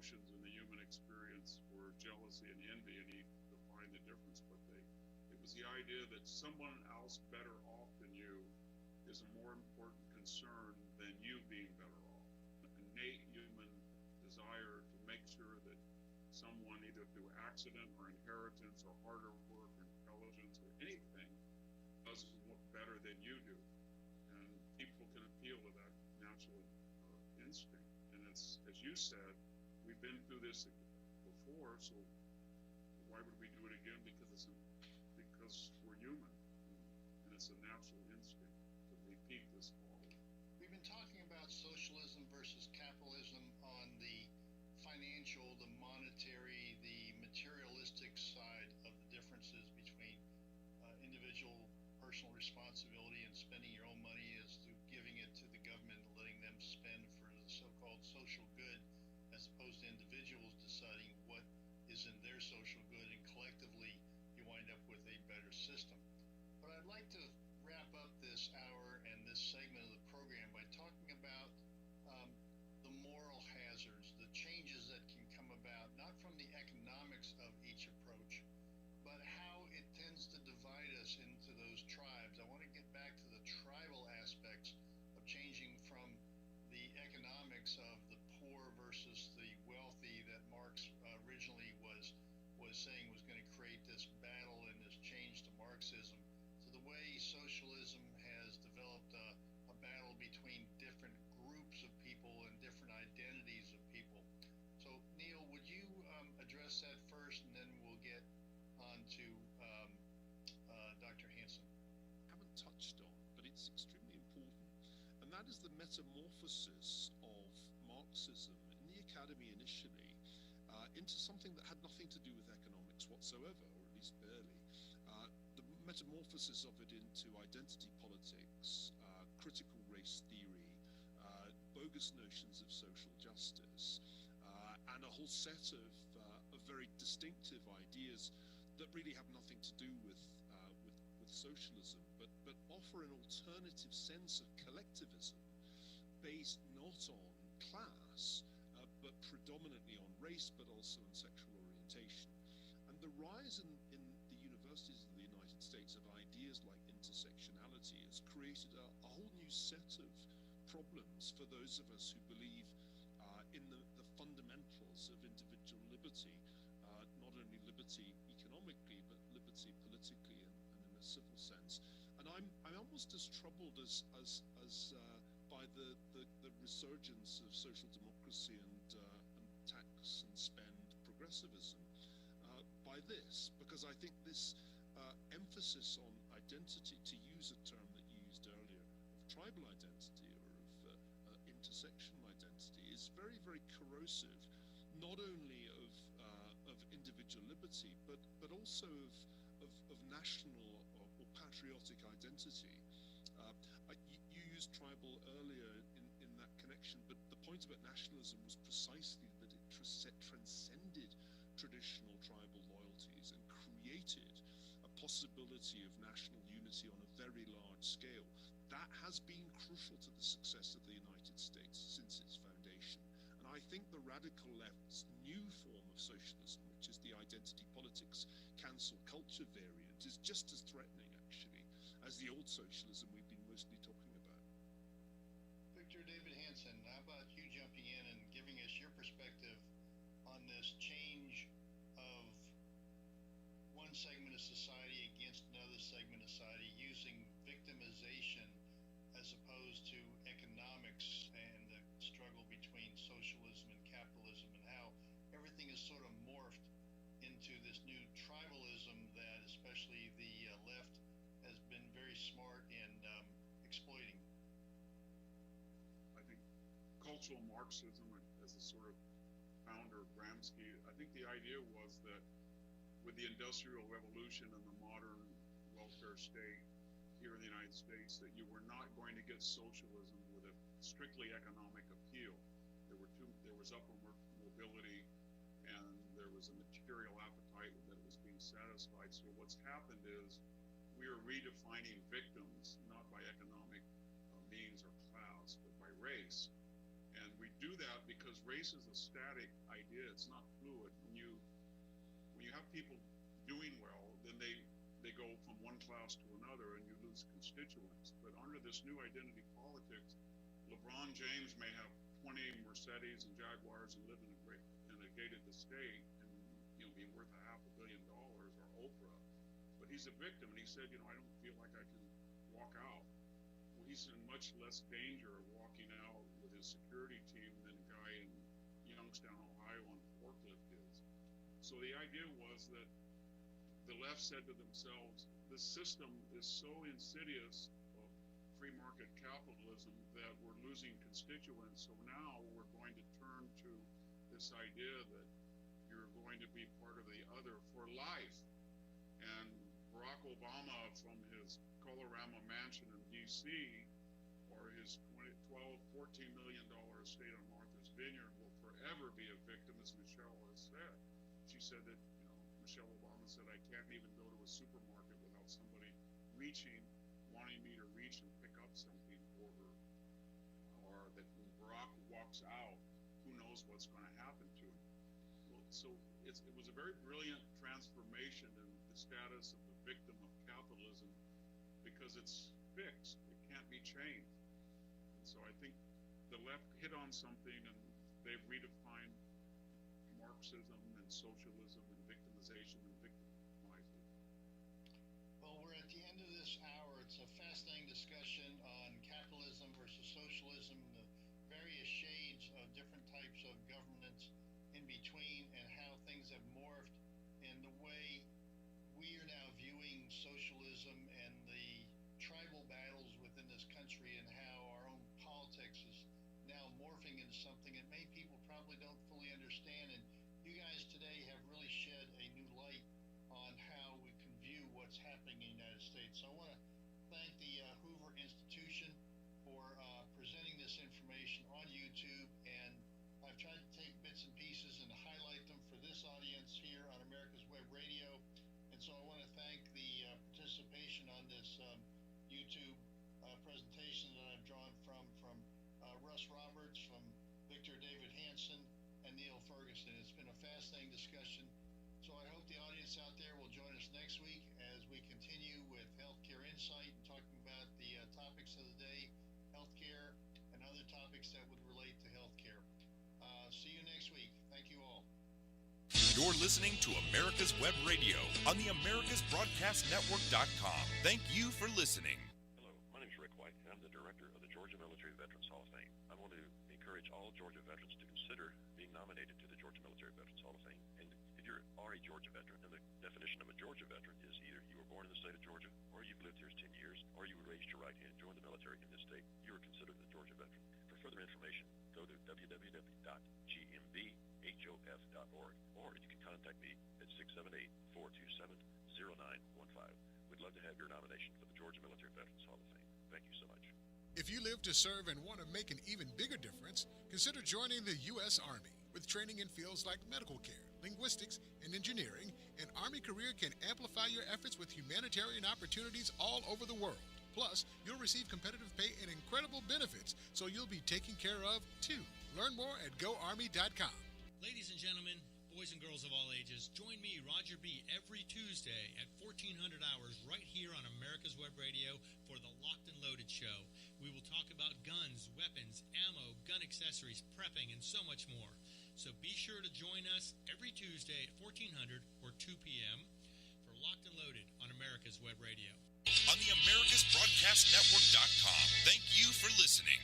emotions in the human experience were jealousy and envy, and he defined the difference. But it was the idea that someone else better off than you is a more important concern than you being better off. An innate human desire to make sure that someone, either through accident or inheritance or harder work or intelligence or anything, does look better than you do. And people can appeal to that natural instinct. And it's, as you said, we've been through this before, so why would we do it again? Because we're human, and it's a natural instinct to repeat this quality. We've been talking about socialism versus capitalism on the financial, the monetary, the materialistic side of the differences between individual personal responsibility and spending your own money as to giving it to the government and letting them spend for the so-called social good, as opposed to individuals deciding what is in their social good, and collectively you wind up with a better system. But I'd like to wrap up this hour and this segment of the program by talking about the moral hazards, the changes that can come about, not from the economics of each approach, but how it tends to divide us into those tribes. I want to get back to the tribal aspects of changing from the economics of the poor versus the wealthy that Marx originally was saying was going to create this battle and this change to Marxism, to the way socialism has developed a battle between different groups of people and different identities of people. So Neil, would you address that first, and then we'll get on to Dr. Hansen. Haven't touched on, but it's extremely important, and that is the metamorphosis of Marxism in the academy initially into something that had nothing to do with economics whatsoever, or at least barely. The metamorphosis of it into identity politics, critical race theory, bogus notions of social justice, and a whole set of very distinctive ideas that really have nothing to do with socialism, but offer an alternative sense of collectivism based not on class, but predominantly on race, but also on sexual orientation. And the rise in the universities of the United States of ideas like intersectionality has created a whole new set of problems for those of us who believe in the fundamentals of individual liberty, not only liberty economically, but liberty politically and in a civil sense. And I'm almost as troubled as by the resurgence of social democracy and tax and spend progressivism by this, because I think this emphasis on identity, to use a term that you used earlier, of tribal identity or of intersectional identity, is very, very corrosive, not only of individual liberty, but also of national or patriotic identity. You used tribal earlier in that connection, but the point about nationalism was precisely that it transcended traditional tribal loyalties and created a possibility of national unity on a very large scale. That has been crucial to the success of the United States since its foundation. And I think the radical left's new form of socialism, which is the identity politics, cancel culture variant, is just as threatening, actually, as the old socialism we've been mostly talking about. Victor David Hansen, how about you jumping in and giving us your perspective on this change of one segment of society against another segment of society, using victimization as opposed to economics and the struggle between socialism and capitalism, and how everything is sort of morphed into this new tribalism that especially the left has been very smart in exploiting? I think cultural Marxism, as a sort of founder of Gramsci, I think the idea was that with the Industrial Revolution and the modern welfare state here in the United States, that you were not going to get socialism with a strictly economic appeal. There was upward mobility, and there was a material appetite that was being satisfied. So what's happened is we are redefining victims not by economic means or class, but by race. And we do that because race is a static idea It's not fluid. When you have people doing well, then they go from one class to another, and you lose constituents. But under this new identity politics, LeBron James may have 20 Mercedes and Jaguars and live in a gated estate and be worth $500 million, or Oprah. But he's a victim, and he said, I don't feel like I can walk out. Well, he's in much less danger of walking out with his security team than a guy in Youngstown, Ohio on a forklift is. So the idea was that the left said to themselves, this system is so insidious of free market capitalism that we're losing constituents. So now we're going to turn to this idea that you're going to be part of the other for life. And Barack Obama, from his Colorama mansion in D.C., or his $14 million estate on Martha's Vineyard, will forever be a victim, as Michelle has said. She said that, Michelle Obama said, I can't even go to a supermarket without somebody wanting me to reach and pick up something for her. Or that when Barack walks out, who knows what's going to happen to him. Well, so it was a very brilliant transformation in the status of the victim of capitalism, because it's fixed. It can't be changed. And so I think the left hit on something, and they've redefined Marxism and socialism and victimization and victimizing. Well, we're at the end of this hour. It's a fascinating discussion on capitalism versus socialism, the various shades of different types of governance in between, and how things have morphed, and the way we are now viewing socialism and the tribal battles within this country, and how our own politics is now morphing into something that many people probably don't fully understand. And you guys today have really shed a new light on how we can view what's happening in the United States. So I want to thank the Hoover Institution for presenting this information on YouTube, and I've tried to take bits and pieces and highlight them for this audience here on America's Web Radio. And so I want to thank the participation on this YouTube presentation that I've drawn from Russ Roberts, from Victor David Hanson, and Neil Ferguson. It's been a fascinating discussion. So I hope the audience out there will join us next week as we continue with Healthcare Insight and talking about the topics of the day, healthcare, and other topics that would relate to healthcare. See you next week. Thank you all. You're listening to America's Web Radio on the AmericasBroadcastNetwork.com. Thank you for listening. Hello, my name is Rick White, and I'm the director of the Georgia Military Veterans Hall of Fame. I want to encourage all Georgia veterans to consider being nominated to the Georgia Military Veterans Hall of Fame. And if you are a Georgia veteran, and the definition of a Georgia veteran is either you were born in the state of Georgia, or you've lived here 10 years, or you were raised your right hand, joined the military in this state, you are considered a Georgia veteran. For further information, go to www.gmbhof.org, or you can contact me at 678-427-0915. We'd love to have your nomination for the Georgia Military Veterans Hall of Fame. Thank you so much. If you live to serve and want to make an even bigger difference, consider joining the U.S. Army. With training in fields like medical care, linguistics, and engineering, an Army career can amplify your efforts with humanitarian opportunities all over the world. Plus, you'll receive competitive pay and incredible benefits, so you'll be taken care of, too. Learn more at GoArmy.com. Ladies and gentlemen, boys and girls of all ages, join me, Roger B., every Tuesday at 1400 hours right here on America's Web Radio for the Locked and Loaded Show. We will talk about guns, weapons, ammo, gun accessories, prepping, and so much more. So be sure to join us every Tuesday at 1400 or 2 p.m. for Locked and Loaded on America's Web Radio. On the AmericasBroadcastNetwork.com. Thank you for listening.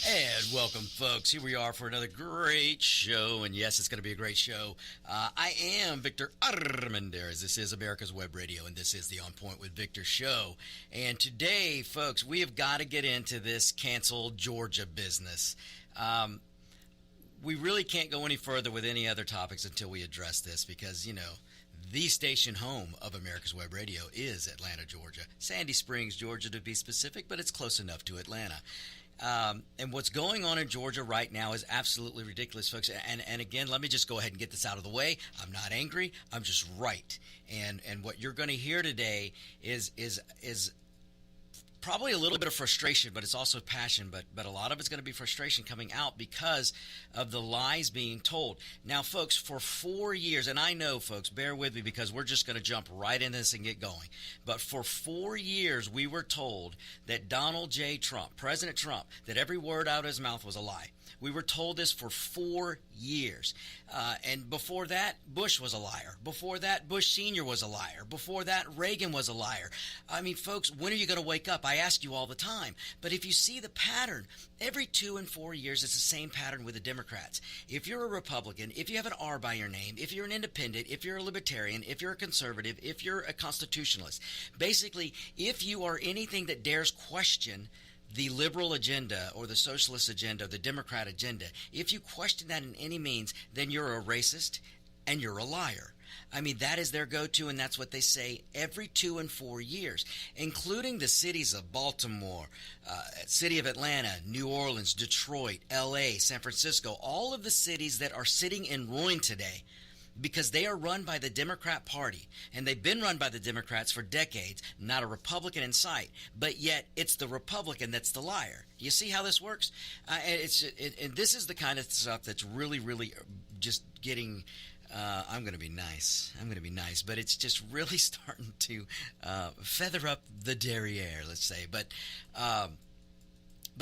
And welcome, folks. Here we are for another great show. And yes, it's going to be a great show. I am Victor Armendariz. This is America's Web Radio, and this is the On Point with Victor show. And today, folks, we have got to get into this canceled Georgia business. We really can't go any further with any other topics until we address this because, you know, the station home of America's Web Radio is Atlanta, Georgia. Sandy Springs, Georgia, to be specific, but it's close enough to Atlanta. And what's going on in Georgia right now is absolutely ridiculous, folks. And again, let me just go ahead and get this out of the way. I'm not angry. I'm just right. And what you're going to hear today is probably a little bit of frustration, but it's also passion. But a lot of it's going to be frustration coming out because of the lies being told. Now, folks, for 4 years, and I know, folks, bear with me because we're just going to jump right into this and get going. But for 4 years, we were told that Donald J. Trump, President Trump, that every word out of his mouth was a lie. We were told this for 4 years. And before that, Bush was a liar. Before that, Bush Sr. was a liar. Before that, Reagan was a liar. I mean, folks, when are you going to wake up? I ask you all the time. But if you see the pattern, every 2 and 4 years, it's the same pattern with the Democrats. If you're a Republican, if you have an R by your name, if you're an independent, if you're a libertarian, if you're a conservative, if you're a constitutionalist, basically, if you are anything that dares question the liberal agenda or the socialist agenda or the Democrat agenda, if you question that in any means, then you're a racist and you're a liar. I mean, that is their go-to, and that's what they say every 2 and 4 years, including the cities of Baltimore, city of Atlanta, New Orleans, Detroit, L.A., San Francisco, all of the cities that are sitting in ruin today because they are run by the Democrat Party, and they've been run by the Democrats for decades, not a Republican in sight, but yet it's the Republican that's the liar. You see how this works? And this is the kind of stuff that's really, really just getting I'm going to be nice. But it's just really starting to feather up the derriere, let's say. But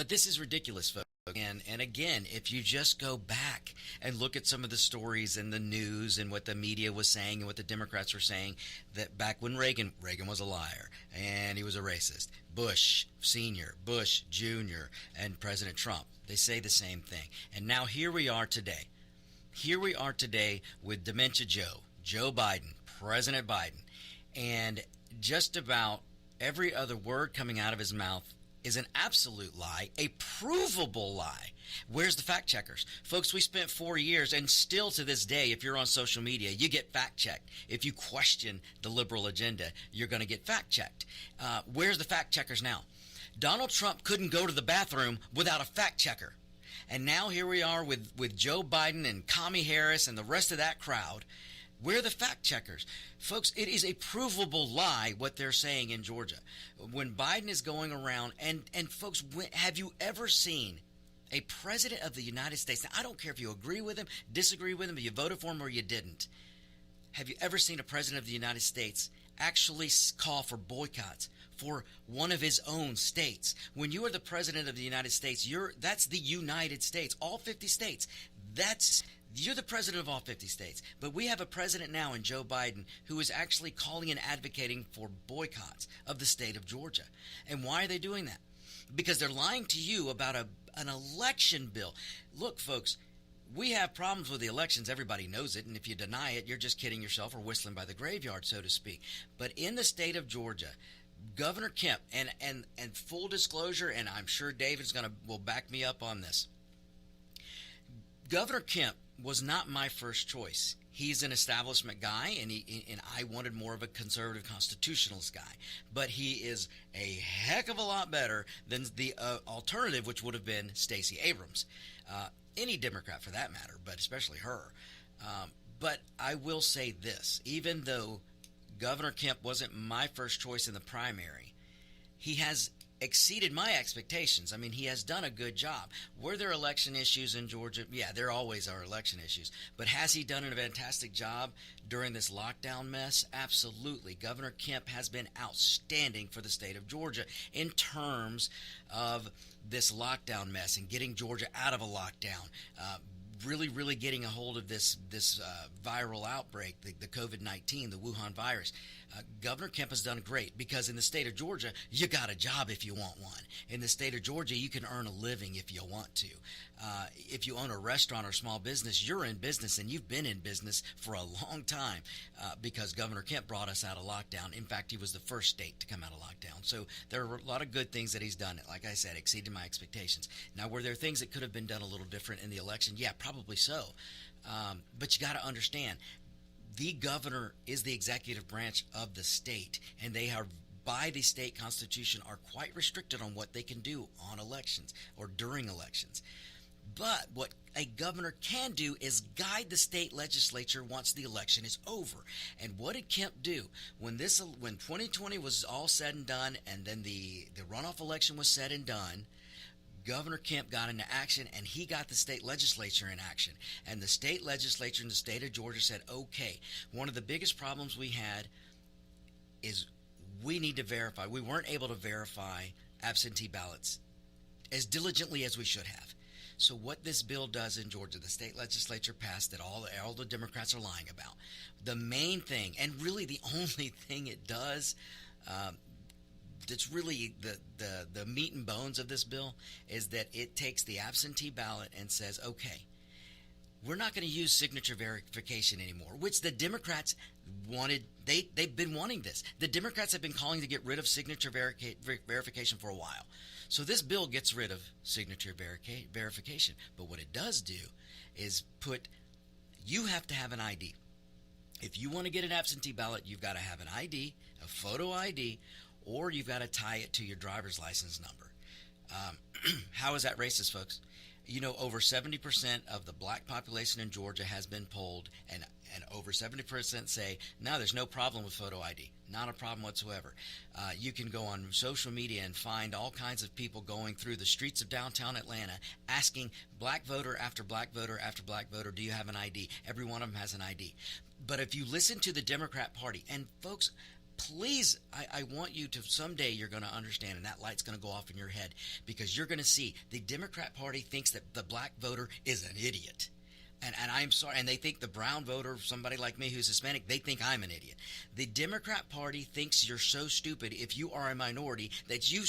this is ridiculous, folks. And again, if you just go back and look at some of the stories in the news and what the media was saying and what the Democrats were saying, that back when Reagan was a liar and he was a racist, Bush Sr., Bush Jr., and President Trump, they say the same thing. And now here we are today. Here we are today with Dementia Joe Biden, President Biden, and just about every other word coming out of his mouth is an absolute lie, a provable lie. Where's the fact checkers? Folks, we spent 4 years, and still to this day, if you're on social media, you get fact checked. If you question the liberal agenda, you're going to get fact checked. Where's the fact checkers now? Donald Trump couldn't go to the bathroom without a fact checker. And now here we are with Joe Biden and Kamala Harris and the rest of that crowd. We're the fact checkers. Folks, it is a provable lie what they're saying in Georgia. When Biden is going around, and folks, have you ever seen a president of the United States? Now, I don't care if you agree with him, disagree with him, if you voted for him or you didn't. Have you ever seen a president of the United States actually call for boycotts for one of his own states? When you are the president of the United States, that's the United States, all 50 states. You're the president of all 50 states. But we have a president now in Joe Biden who is actually calling and advocating for boycotts of the state of Georgia. And why are they doing that? Because they're lying to you about an election bill. Look, folks, we have problems with the elections. Everybody knows it. And if you deny it, you're just kidding yourself or whistling by the graveyard, so to speak. But in the state of Georgia, Governor Kemp, and full disclosure, and I'm sure David's will back me up on this. Governor Kemp was not my first choice. He's an establishment guy, and I wanted more of a conservative constitutionalist guy. But he is a heck of a lot better than the alternative, which would have been Stacey Abrams. Any Democrat for that matter, but especially her. But I will say this, even though Governor Kemp wasn't my first choice in the primary, he has exceeded my expectations. I mean, he has done a good job. Were there election issues in Georgia? Yeah, there always are election issues. But has he done a fantastic job during this lockdown mess? Absolutely. Governor Kemp has been outstanding for the state of Georgia in terms of this lockdown mess and getting Georgia out of a lockdown. Really getting a hold of this viral outbreak, the COVID-19, the Wuhan virus. Governor Kemp has done great because in the state of Georgia, you got a job if you want one. In the state of Georgia, you can earn a living if you want to. If you own a restaurant or small business, you're in business, and you've been in business for a long time because Governor Kemp brought us out of lockdown. In fact, he was the first state to come out of lockdown. So there are a lot of good things that he's done. Like I said, exceeded my expectations. Now, were there things that could have been done a little different in the election? Yeah, probably so. But you got to understand, the governor is the executive branch of the state, and they are by the state constitution are quite restricted on what they can do on elections or during elections. But what a governor can do is guide the state legislature once the election is over. And what did Kemp do? When 2020 was all said and done, and then the runoff election was said and done, Governor Kemp got into action, and he got the state legislature in action. And the state legislature in the state of Georgia said, okay, one of the biggest problems we had is we need to verify. We weren't able to verify absentee ballots as diligently as we should have. So what this bill does in Georgia, the state legislature passed that all the Democrats are lying about. The main thing, and really the only thing it does, that's really the meat and bones of this bill, is that it takes the absentee ballot and says, okay, we're not going to use signature verification anymore, which the Democrats wanted. They've been wanting this. The Democrats have been calling to get rid of signature verification for a while. So this bill gets rid of signature verification. But what it does do is you have to have an ID. If you want to get an absentee ballot, you've got to have an ID, a photo ID, or you've got to tie it to your driver's license number. How is that racist, folks? You know, over 70% of the black population in Georgia has been polled, and over 70% say, no, there's no problem with photo ID. Not a problem whatsoever. You can go on social media and find all kinds of people going through the streets of downtown Atlanta asking black voter after black voter after black voter, do you have an ID? Every one of them has an ID. But if you listen to the Democrat Party, and folks, please, I want you to, someday you're going to understand, and that light's going to go off in your head, because you're going to see the Democrat Party thinks that the black voter is an idiot. And I'm sorry, and they think the brown voter, somebody like me who's Hispanic, they think I'm an idiot. The Democrat Party thinks you're so stupid if you are a minority that you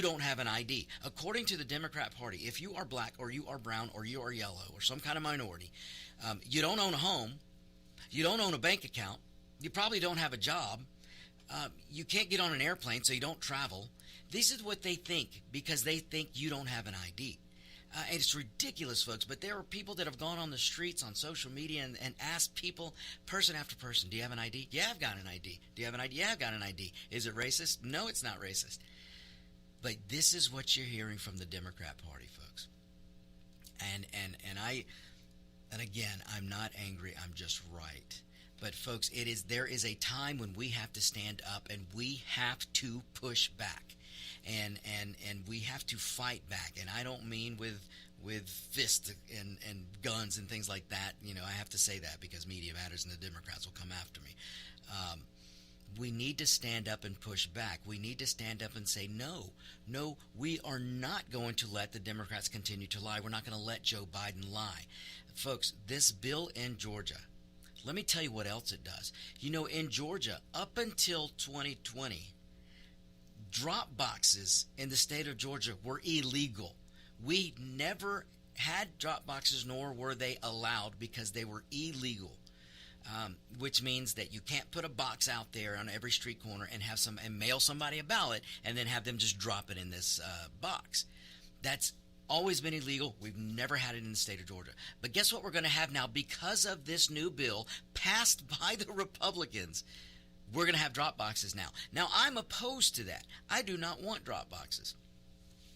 don't have an ID. According to the Democrat Party, if you are black or you are brown or you are yellow or some kind of minority, you don't own a home, you don't own a bank account, you probably don't have a job, you can't get on an airplane, so you don't travel. This is what they think, because they think you don't have an ID. And it's ridiculous, folks, but there are people that have gone on the streets on social media and asked people, person after person, do you have an ID? Yeah, I've got an ID. Do you have an ID? Yeah, I've got an ID. Is it racist? No, it's not racist. But this is what you're hearing from the Democrat Party, folks. And again, I'm not angry. I'm just right. But folks, there is a time when we have to stand up and we have to push back. And we have to fight back, and I don't mean with fists and guns and things like that. You know, I have to say that because Media Matters and the Democrats will come after me. We need to stand up and push back. We need to stand up and say, no, we are not going to let the Democrats continue to lie. We're not going to let Joe Biden lie. Folks, this bill in Georgia, let me tell you what else it does. You know, in Georgia, up until 2020, drop boxes in the state of Georgia were illegal. We never had drop boxes, nor were they allowed, because they were illegal. Which means that you can't put a box out there on every street corner and mail somebody a ballot and then have them just drop it in this box. That's always been illegal. We've never had it in the state of Georgia. But guess what we're going to have now? Because of this new bill passed by the Republicans, we're going to have drop boxes now. Now, I'm opposed to that. I do not want drop boxes.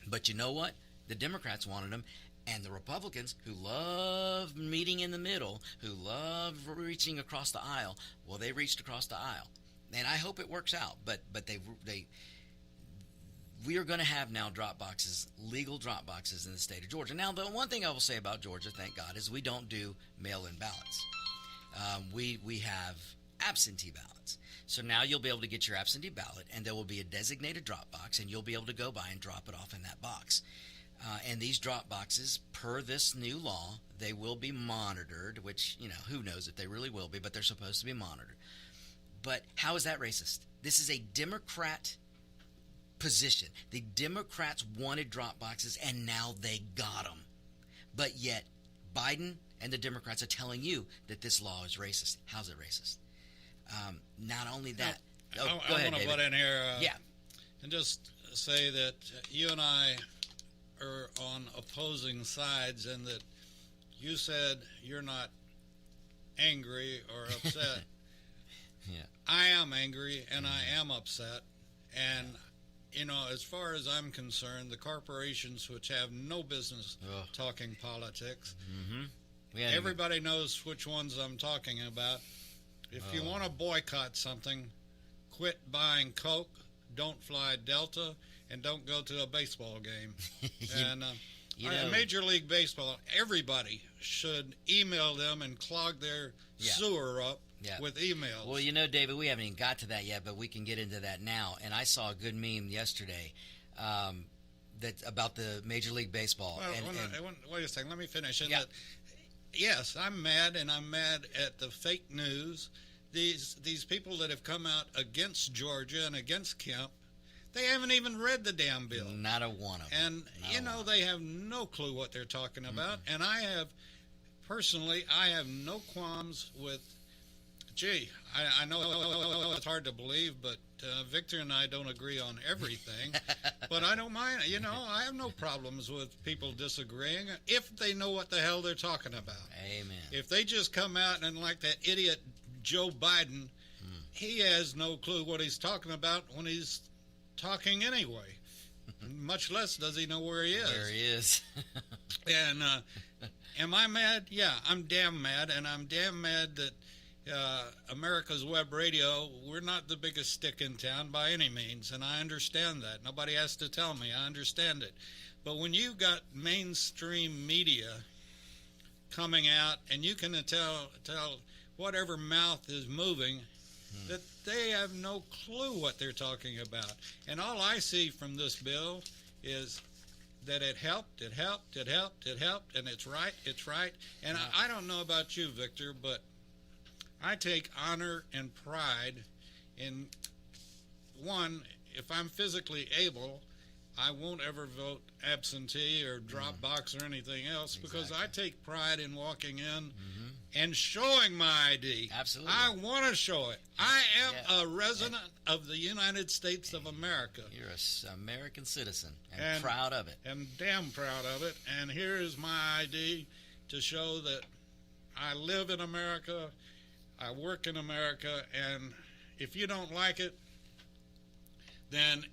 But you know what? The Democrats wanted them, and the Republicans, who love meeting in the middle, who love reaching across the aisle, well, they reached across the aisle. And I hope it works out. But we are going to have now drop boxes, legal drop boxes in the state of Georgia. Now, the one thing I will say about Georgia, thank God, is we don't do mail-in ballots. We have absentee ballots. So now you'll be able to get your absentee ballot, and there will be a designated drop box, and you'll be able to go by and drop it off in that box. And these drop boxes, per this new law, they will be monitored, which, you know, who knows if they really will be, but they're supposed to be monitored. But how is that racist? This is a Democrat position. The Democrats wanted drop boxes, and now they got them. But yet, Biden and the Democrats are telling you that this law is racist. How's it racist? Not only that. I want to butt in here and just say that you and I are on opposing sides, and that you said you're not angry or upset. Yeah. I am angry and I am upset, And, as far as I'm concerned, the corporations which have no business talking politics, everybody knows which ones I'm talking about. If you want to boycott something, quit buying Coke, don't fly Delta, and don't go to a baseball game. And Major League Baseball, everybody should email them and clog their sewer up with emails. Well, David, we haven't even got to that yet, but we can get into that now. And I saw a good meme yesterday about the Major League Baseball. Well, wait a second, let me finish. Yes, I'm mad, and I'm mad at the fake news. These people that have come out against Georgia and against Kemp, they haven't even read the damn bill. Not a one of them. And, they have no clue what they're talking about. And I have no qualms with, I know it's hard to believe, but Victor and I don't agree on everything. But I don't mind. I have no problems with people disagreeing if they know what the hell they're talking about. Amen. If they just come out and like that idiot Joe Biden, he has no clue what he's talking about when he's talking anyway. Much less does he know where he is. Where he is. And am I mad? Yeah, I'm damn mad, and I'm damn mad that America's Web Radio, we're not the biggest stick in town by any means, and I understand that. Nobody has to tell me. I understand it. But when you've got mainstream media coming out, and you can tell whatever mouth is moving, that they have no clue what they're talking about. And all I see from this bill is that it helped, and it's right. And I don't know about you, Victor, but I take honor and pride in, one, if I'm physically able, I won't ever vote absentee or drop box or anything else, because I take pride in walking in and showing my ID. Absolutely. I want to show it. I am a resident of the United States of America. You're an American citizen and proud of it. And damn proud of it. And here is my ID to show that I live in America, I work in America, and if you don't like it, then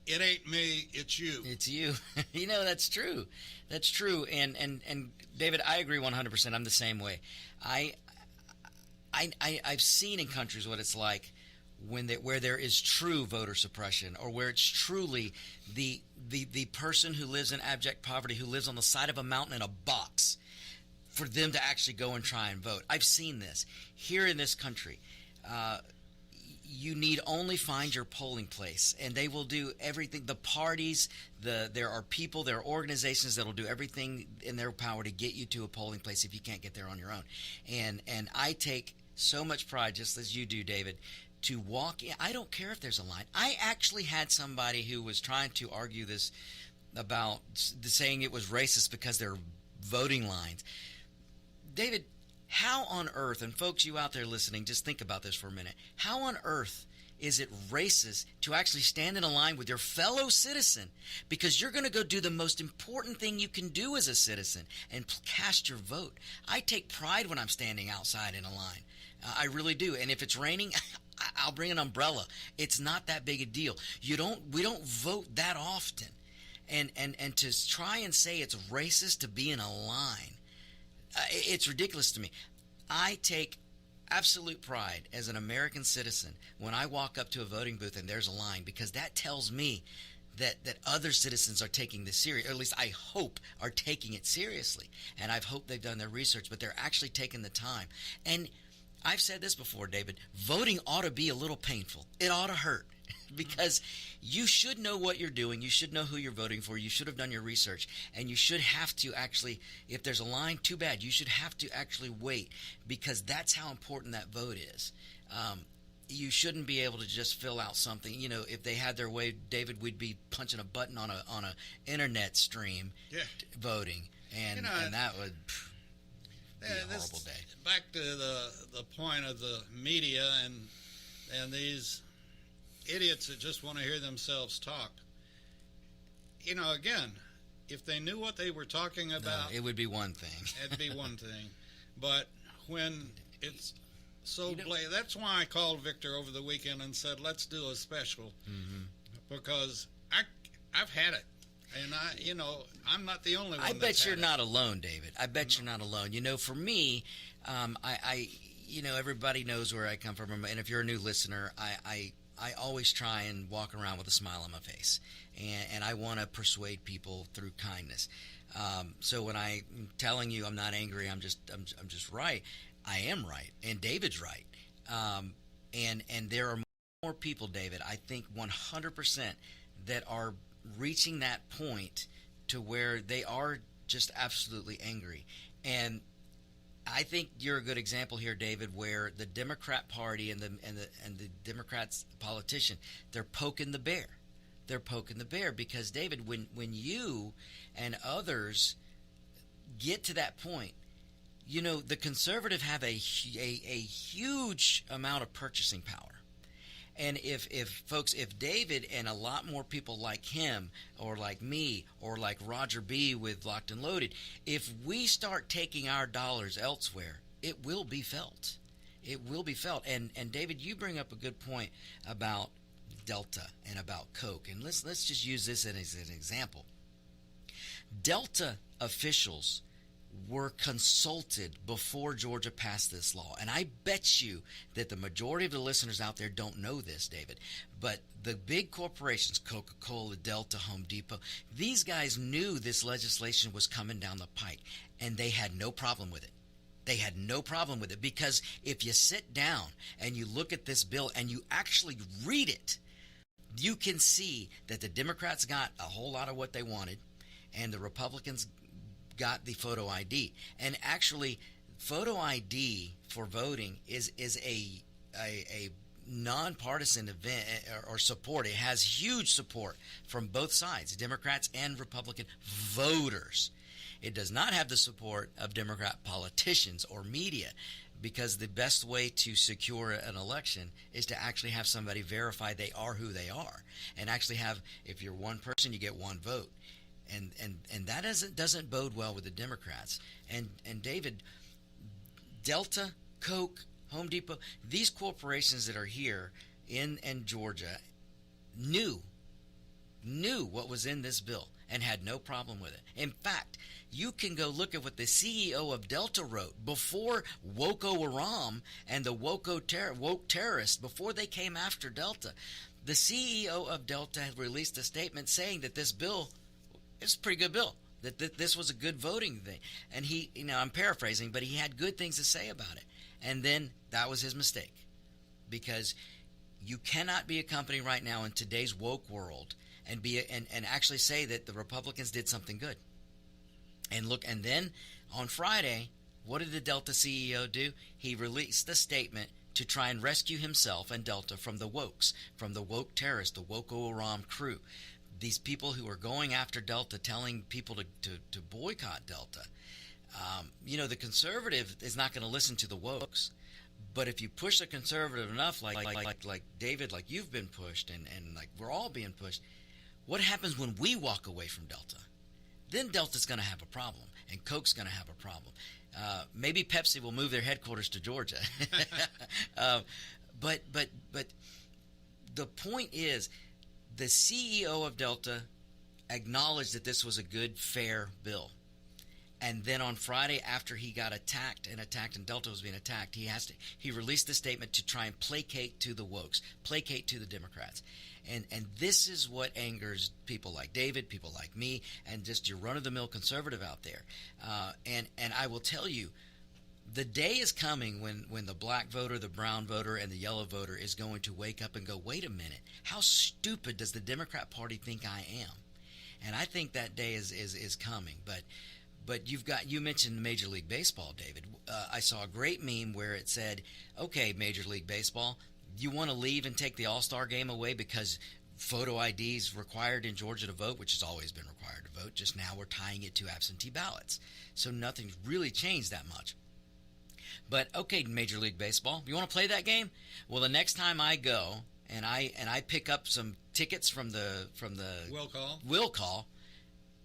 it ain't me, it's you. It's you. That's true. That's true. And David, I agree 100%. I'm the same way. I've seen in countries what it's like where there is true voter suppression, or where it's truly the person who lives in abject poverty, who lives on the side of a mountain in a box, for them to actually go and try and vote. I've seen this here in this country. You need only find your polling place, and they will do everything. The parties, there are people, there are organizations that will do everything in their power to get you to a polling place if you can't get there on your own. And I take so much pride, just as you do, David, to walk in. I don't care if there's a line. I actually had somebody who was trying to argue this about saying it was racist because there are voting lines. David, how on earth, and folks, you out there listening, just think about this for a minute. How on earth is it racist to actually stand in a line with your fellow citizen because you're going to go do the most important thing you can do as a citizen and cast your vote? I take pride when I'm standing outside in a line. I really do. And if it's raining, I'll bring an umbrella. It's not that big a deal. We don't vote that often. And to try and say it's racist to be in a line, it's ridiculous to me. I take absolute pride as an American citizen when I walk up to a voting booth and there's a line, because that tells me that other citizens are taking this serious, or at least I hope are taking it seriously. And I've hoped they've done their research, but they're actually taking the time. And I've said this before, David, voting ought to be a little painful. It ought to hurt. Because you should know what you're doing. You should know who you're voting for. You should have done your research. And you should have to actually, if there's a line, too bad. You should have to actually wait, because that's how important that vote is. You shouldn't be able to just fill out something. If they had their way, David, we'd be punching a button on a internet stream voting. And that would be a horrible day. Back to the point of the media and these idiots that just want to hear themselves talk. Again, if they knew what they were talking about, it would be one thing. It'd be one thing. But when it's So, Blay, that's why I called Victor over the weekend and said, let's do a special. Mm-hmm. Because I've had it. And I'm not the only one. I bet you're not alone, David. I bet you're not alone. For me, everybody knows where I come from. And if you're a new listener, I always try and walk around with a smile on my face. And I want to persuade people through kindness. So when I'm telling you I'm not angry, I'm just right. I am right, and David's right. And there are more people, David, I think 100% that are reaching that point to where they are just absolutely angry. And I think you're a good example here, David, where the Democrat Party and the Democrats politician, they're poking the bear. They're poking the bear because, David, when you and others get to that point, the conservative have a huge amount of purchasing power. And if David and a lot more people like him or like me or like Roger B. with Locked and Loaded, if we start taking our dollars elsewhere, it will be felt. It will be felt. And David, you bring up a good point about Delta and about Coke. And let's just use this as an example. Delta officials were consulted before Georgia passed this law. And I bet you that the majority of the listeners out there don't know this, David. But the big corporations, Coca-Cola, Delta, Home Depot, these guys knew this legislation was coming down the pike, and they had no problem with it. They had no problem with it because if you sit down and you look at this bill and you actually read it, you can see that the Democrats got a whole lot of what they wanted, and the Republicans got the photo ID. And actually, photo ID for voting is a nonpartisan event or support. It has huge support from both sides, Democrats and Republican voters. It does not have the support of Democrat politicians or media, because the best way to secure an election is to actually have somebody verify they are who they are, and actually have, if you're one person, you get one vote. And that doesn't bode well with the Democrats. And David, Delta, Coke, Home Depot, these corporations that are here in Georgia knew what was in this bill and had no problem with it. In fact, you can go look at what the CEO of Delta wrote before Boko Haram and the woke terrorists, before they came after Delta. The CEO of Delta had released a statement saying that this bill, it's a pretty good bill, that this was a good voting thing. And he, I'm paraphrasing, but he had good things to say about it. And then that was his mistake, because you cannot be a company right now in today's woke world and actually say that the Republicans did something good. And look, and then on Friday, what did the Delta CEO do? He released a statement to try and rescue himself and Delta from the wokes, from the woke terrorists, the Boko Haram crew. These people who are going after Delta, telling people to boycott Delta. The conservative is not going to listen to the wokes. But if you push the conservative enough, like David, like you've been pushed, and like we're all being pushed, what happens when we walk away from Delta? Then Delta's going to have a problem, and Coke's going to have a problem. Maybe Pepsi will move their headquarters to Georgia. But the point is, the CEO of Delta acknowledged that this was a good, fair bill. And then on Friday, after he got attacked and Delta was being attacked, he released the statement to try and placate to the wokes, placate to the Democrats. And this is what angers people like David, people like me, and just your run-of-the-mill conservative out there. And I will tell you, the day is coming when the black voter, the brown voter, and the yellow voter is going to wake up and go, wait a minute, how stupid does the Democrat Party think I am? And I think that day is coming. But you mentioned Major League Baseball, David. I saw a great meme where it said, okay, Major League Baseball, you want to leave and take the All-Star game away because photo ID is required in Georgia to vote, which has always been required to vote. Just now we're tying it to absentee ballots. So nothing's really changed that much. But okay, Major League Baseball, you want to play that game? Well, the next time I go and I pick up some tickets from the will call,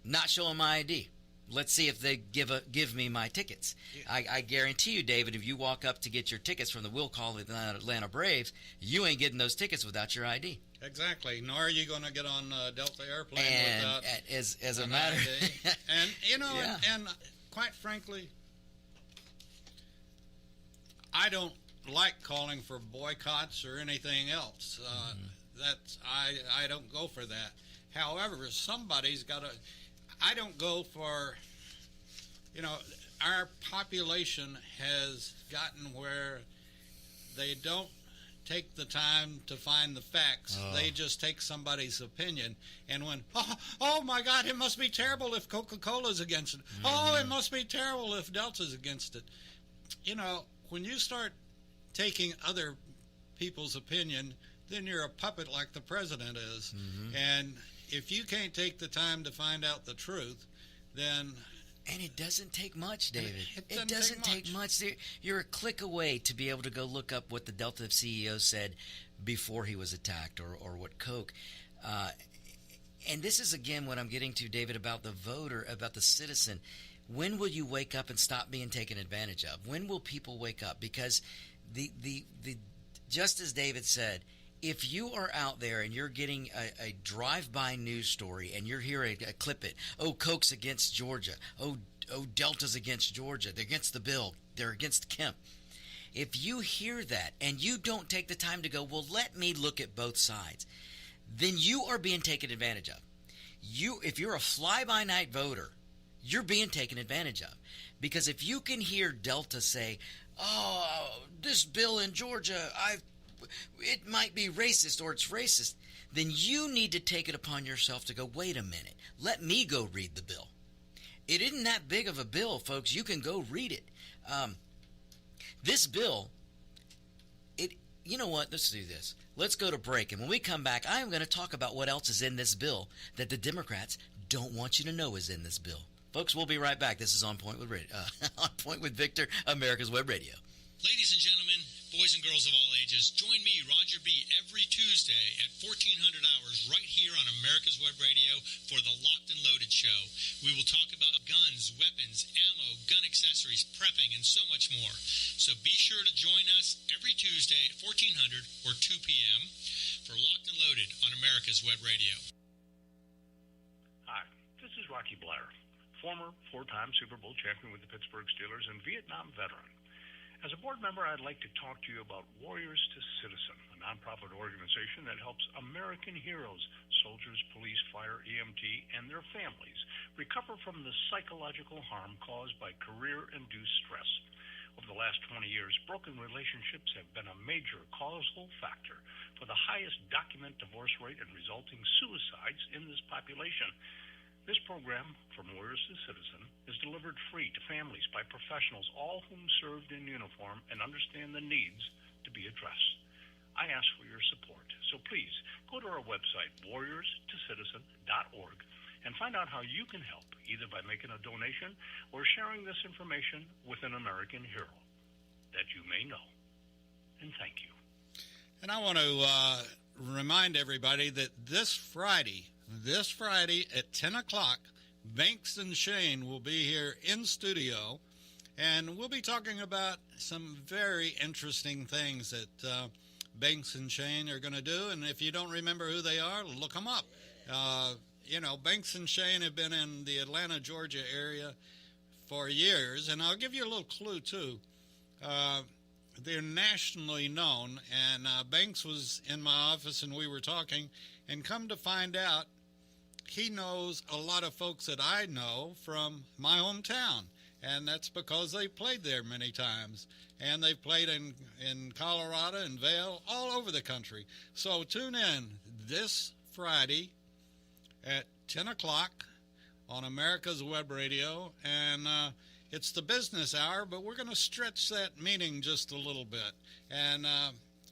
not showing my ID. let's see if they give me my tickets. Yeah. I guarantee you, David, if you walk up to get your tickets from the Will Call Atlanta Braves, you ain't getting those tickets without your ID. Exactly. Nor are you going to get on Delta airplane And without as a matter, and you know, Yeah. and quite frankly, I don't like calling for boycotts or anything else. That's I don't go for that. However, somebody's got to. I don't go for. You know, our population has gotten where they don't take the time to find the facts. Oh. They just take somebody's opinion. And when, oh my God, it must be terrible if Coca-Cola's against it. Oh, it must be terrible if Delta's against it. You know, when you start taking other people's opinion, then you're a puppet like the president is. And if you can't take the time to find out the truth, then... And it doesn't take much, David. It doesn't take much. You're a click away to be able to go look up what the Delta CEO said before he was attacked, or what Coke. And this is, again, what I'm getting to, David, about the voter, about the citizen. When will you wake up and stop being taken advantage of? When will people wake up? Because the just as David said, if you are out there and you're getting a drive-by news story and you're hearing a clip it, oh, Coke's against Georgia, oh, Delta's against Georgia, they're against the bill, they're against Kemp. If you hear that and you don't take the time to go, well, let me look at both sides, then you are being taken advantage of. If you're a fly-by-night voter, you're being taken advantage of. Because if you can hear Delta say, oh, this bill in Georgia, it might be racist or it's racist, then you need to take it upon yourself to go, wait a minute, let me go read the bill. It isn't that big of a bill, folks. You can go read it. This bill, you know what? Let's do this. Let's go to break. And when we come back, I am going to talk about what else is in this bill that the Democrats don't want you to know is in this bill. Folks, we'll be right back. This is On Point with On Point with Victor, America's Web Radio. Ladies and gentlemen, boys and girls of all ages, join me, Roger B., every Tuesday at 1400 hours right here on America's Web Radio for the Locked and Loaded Show. We will talk about guns, weapons, ammo, gun accessories, prepping, and so much more. So be sure to join us every Tuesday at 1400 or 2 p.m. for Locked and Loaded on America's Web Radio. Hi, this is Rocky Blair, former four-time Super Bowl champion with the Pittsburgh Steelers and Vietnam veteran. As a board member, I'd like to talk to you about Warriors to Citizen, a nonprofit organization that helps American heroes, soldiers, police, fire, EMT, and their families recover from the psychological harm caused by career-induced stress. Over the last 20 years, broken relationships have been a major causal factor for the highest documented divorce rate and resulting suicides in this population. This program, From Warriors to Citizen, is delivered free to families by professionals, all whom served in uniform and understand the needs to be addressed. I ask for your support, so please go to our website, warriorstocitizen.org, and find out how you can help, either by making a donation or sharing this information with an American hero that you may know. And thank you. And I want to remind everybody that this Friday at 10 o'clock, Banks and Shane will be here in studio, and we'll be talking about some very interesting things that Banks and Shane are going to do. And if you don't remember who they are, look them up. Banks and Shane have been in the Atlanta, Georgia area for years, and I'll give you a little clue, too. They're nationally known, and Banks was in my office, and we were talking, and come to find out, he knows a lot of folks that I know from my hometown, and that's because they played there many times, and they've played in Colorado and Vail, all over the country. So tune in this Friday at 10 o'clock on America's Web Radio, and it's the business hour, but we're going to stretch that meeting just a little bit, and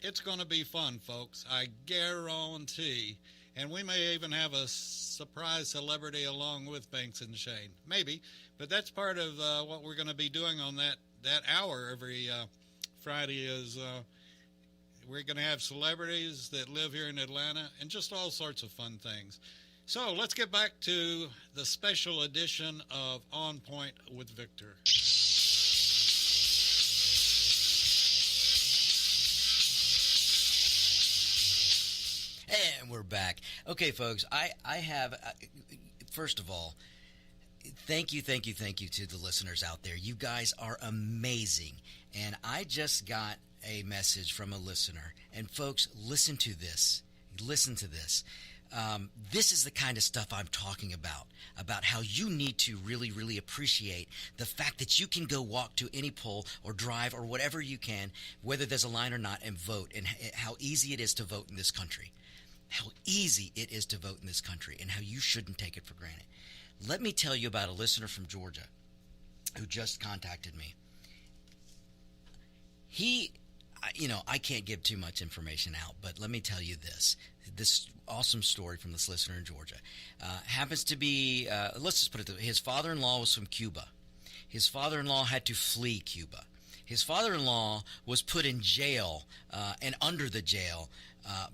it's going to be fun, folks, I guarantee. And we may even have a surprise celebrity along with Banks and Shane. Maybe. But that's part of what we're going to be doing on that hour every Friday is we're going to have celebrities that live here in Atlanta and just all sorts of fun things. So let's get back to the special edition of On Point with Victor. And we're back. Okay, folks, I have, first of all, thank you to the listeners out there. You guys are amazing. And I just got a message from a listener. And folks, listen to this. Listen to this. This is the kind of stuff I'm talking about how you need to really, really appreciate the fact that you can go walk to any poll or drive or whatever you can, whether there's a line or not, and vote, and how easy it is to vote in this country. How easy it is to vote in this country, and how you shouldn't take it for granted. Let me tell you about a listener from Georgia who just contacted me. I can't give too much information out, but let me tell you this awesome story from this listener in Georgia. Happens to be, let's just put it this way, his father-in-law was from Cuba. His father-in-law had to flee Cuba. His father-in-law was put in jail and under the jail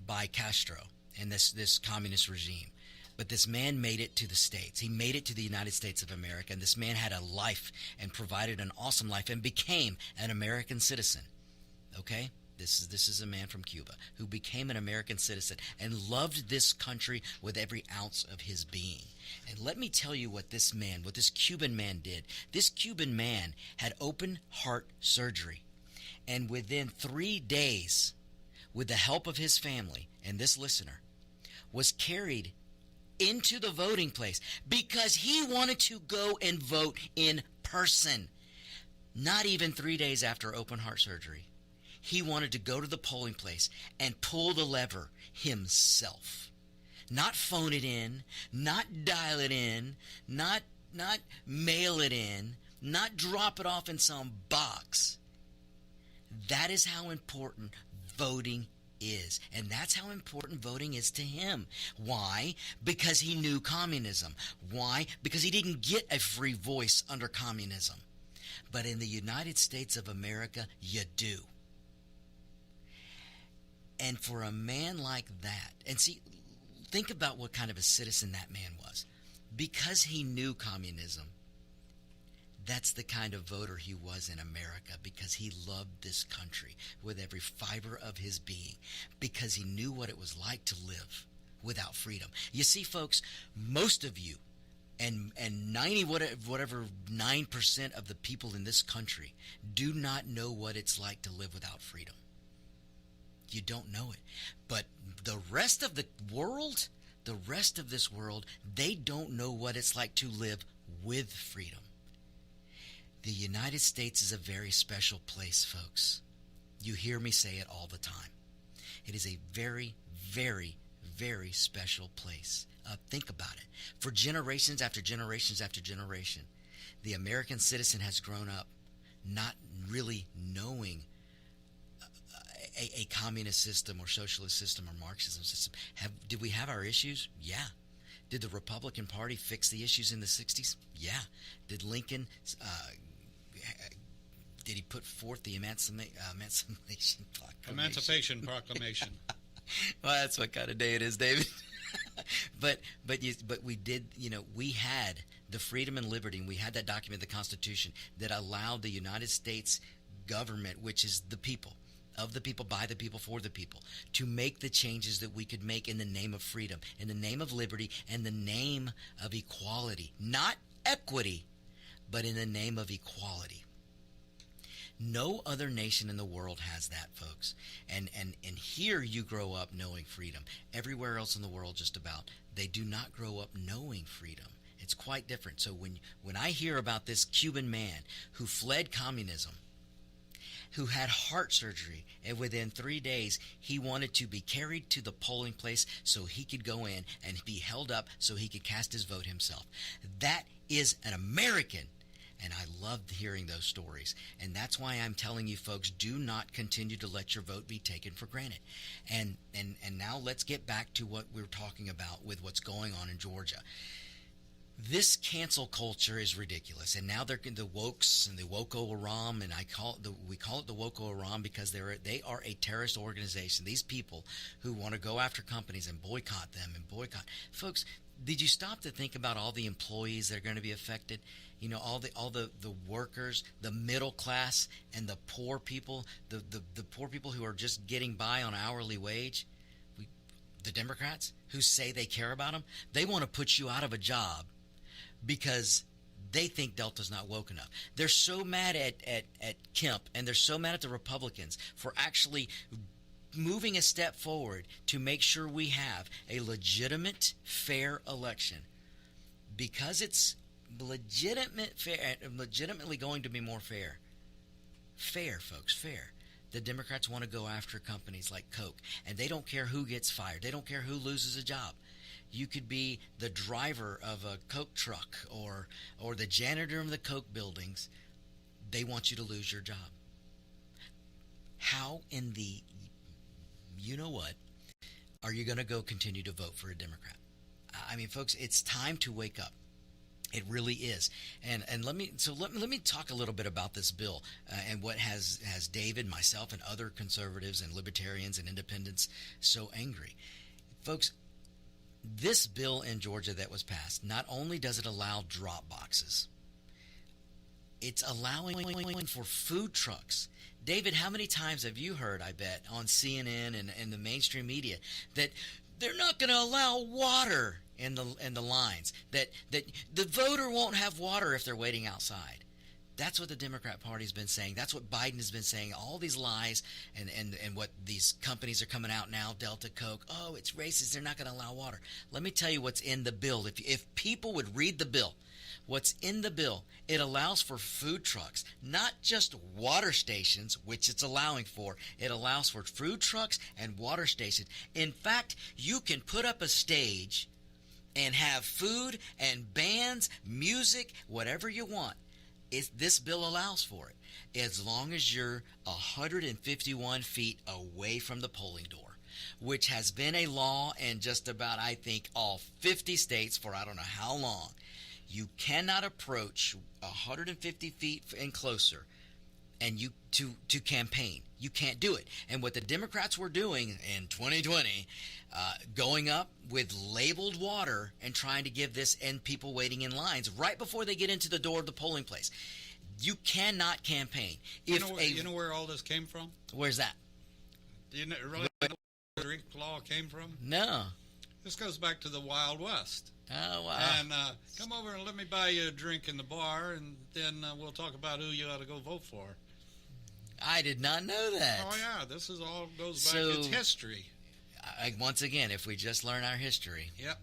by Castro and this communist regime. But this man made it to the States. He made it to the United States of America, and this man had a life and provided an awesome life and became an American citizen. Okay? This is a man from Cuba who became an American citizen and loved this country with every ounce of his being. And let me tell you what this Cuban man did. This Cuban man had open heart surgery. And within 3 days, with the help of his family and this listener, was carried into the voting place because he wanted to go and vote in person. Not even 3 days after open heart surgery, he wanted to go to the polling place and pull the lever himself. Not phone it in, not dial it in, not mail it in, not drop it off in some box. That is how important voting is. And that's how important voting is to him. Why? Because he knew communism. Why? Because he didn't get a free voice under communism. But in the United States of America, you do. And for a man like that, and see, think about what kind of a citizen that man was. Because he knew communism, that's the kind of voter he was in America, because he loved this country with every fiber of his being, because he knew what it was like to live without freedom. You see, folks, most of you, and 9% of the people in this country do not know what it's like to live without freedom. You don't know it. But the rest of the world, they don't know what it's like to live with freedom. The United States is a very special place, folks. You hear me say it all the time. It is a very, very, very special place. Think about it. For generations after generations after generation, the American citizen has grown up not really knowing a communist system or socialist system or Marxism system. Did we have our issues? Yeah. Did the Republican Party fix the issues in the 60s? Yeah. Did Lincoln, did he put forth the Emancipation Proclamation? Emancipation Proclamation. Well, that's what kind of day it is, David. but we did, we had the freedom and liberty, and we had that document, the Constitution, that allowed the United States government, which is the people, of the people, by the people, for the people, to make the changes that we could make in the name of freedom, in the name of liberty, and the name of equality. Not equity, but in the name of equality. No other nation in the world has that, folks. And here you grow up knowing freedom. Everywhere else in the world, just about, they do not grow up knowing freedom. It's quite different. So when I hear about this Cuban man who fled communism, who had heart surgery, and within 3 days he wanted to be carried to the polling place so he could go in and be held up so he could cast his vote himself. That is an American. And I loved hearing those stories. And that's why I'm telling you, folks, do not continue to let your vote be taken for granted. And now let's get back to what we're talking about with what's going on in Georgia. This cancel culture is ridiculous, and now they're the wokes and the Woko-Haram, and we call it the Woko-Haram because they are a terrorist organization. These people who want to go after companies and boycott them and boycott folks. Did you stop to think about all the employees that are going to be affected? You know, all the workers, the middle class, and the poor people, the poor people who are just getting by on hourly wage. The Democrats who say they care about them, they want to put you out of a job because they think Delta's not woke enough. They're so mad at Kemp, and they're so mad at the Republicans for actually moving a step forward to make sure we have a legitimate, fair election. Because it's legitimately going to be more fair. Fair, folks, fair. The Democrats want to go after companies like Coke, and they don't care who gets fired. They don't care who loses a job. You could be the driver of a Coke truck or the janitor of the Coke buildings. They want you to lose your job. How in the you-know-what are you going to go continue to vote for a Democrat? I mean, folks, it's time to wake up. It really is. And let me talk a little bit about this bill and what has David, myself, and other conservatives and libertarians and independents so angry. Folks, this bill in Georgia that was passed, not only does it allow drop boxes, it's allowing for food trucks. David, how many times have you heard, I bet, on CNN and the mainstream media that they're not going to allow water in the lines, that the voter won't have water if they're waiting outside? That's what the Democrat Party's been saying. That's what Biden has been saying. All these lies and what these companies are coming out now, Delta, Coke, oh, it's racist, they're not going to allow water. Let me tell you what's in the bill. If people would read the bill, what's in the bill, it allows for food trucks, not just water stations, which it's allowing for. It allows for food trucks and water stations. In fact, you can put up a stage and have food and bands, music, whatever you want. This bill allows for it, as long as you're 151 feet away from the polling door, which has been a law in just about, I think, all 50 states for I don't know how long. You cannot approach 150 feet and closer and to campaign. You can't do it. And what the Democrats were doing in 2020, going up with labeled water and trying to give this and people waiting in lines right before they get into the door of the polling place. You cannot campaign. You know where all this came from? Where's that? Do you really know where the drink law came from? No. This goes back to the Wild West. Oh, wow. And come over and let me buy you a drink in the bar, and then we'll talk about who you ought to go vote for. I did not know that. Oh, yeah. This is all goes back. It's history. Once again, if we just learn our history. Yep.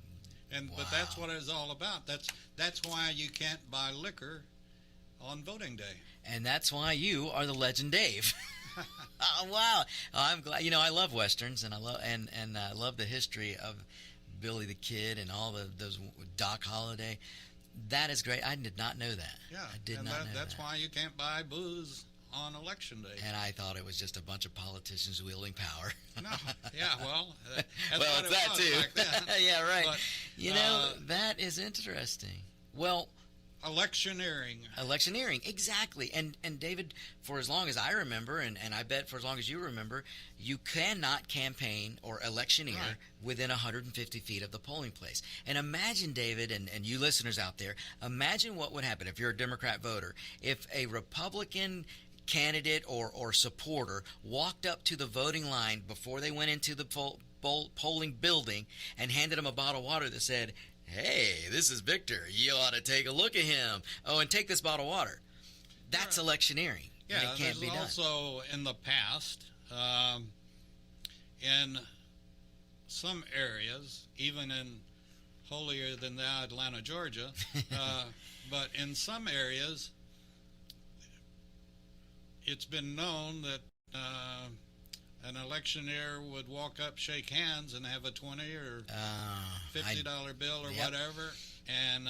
But that's what it's all about. That's why you can't buy liquor on voting day. And that's why you are the legend Dave. Oh, wow. I'm glad. You know, I love Westerns, and I love the history of Billy the Kid and all those Doc Holliday. That is great. I did not know that. Yeah. I did not know that. That's why you can't buy booze on election day. And I thought it was just a bunch of politicians wielding power. No. Yeah, well. That's well, it's that too. Back then. Yeah, right. But, you know, that is interesting. Well, electioneering, exactly. And David, for as long as I remember, and I bet for as long as you remember, you cannot campaign or electioneer within 150 feet of the polling place. And imagine, David, and you listeners out there, imagine what would happen if you're a Democrat voter, if a Republican candidate or supporter walked up to the voting line before they went into the polling building and handed them a bottle of water that said, "Hey, this is Victor. You ought to take a look at him. Oh, and take this bottle of water." That's electioneering. Yeah, and it can't be done. Also in the past, in some areas, even in holier than thou Atlanta, Georgia, but in some areas, it's been known that an electioneer would walk up, shake hands, and have a $20 or $50 bill or whatever, and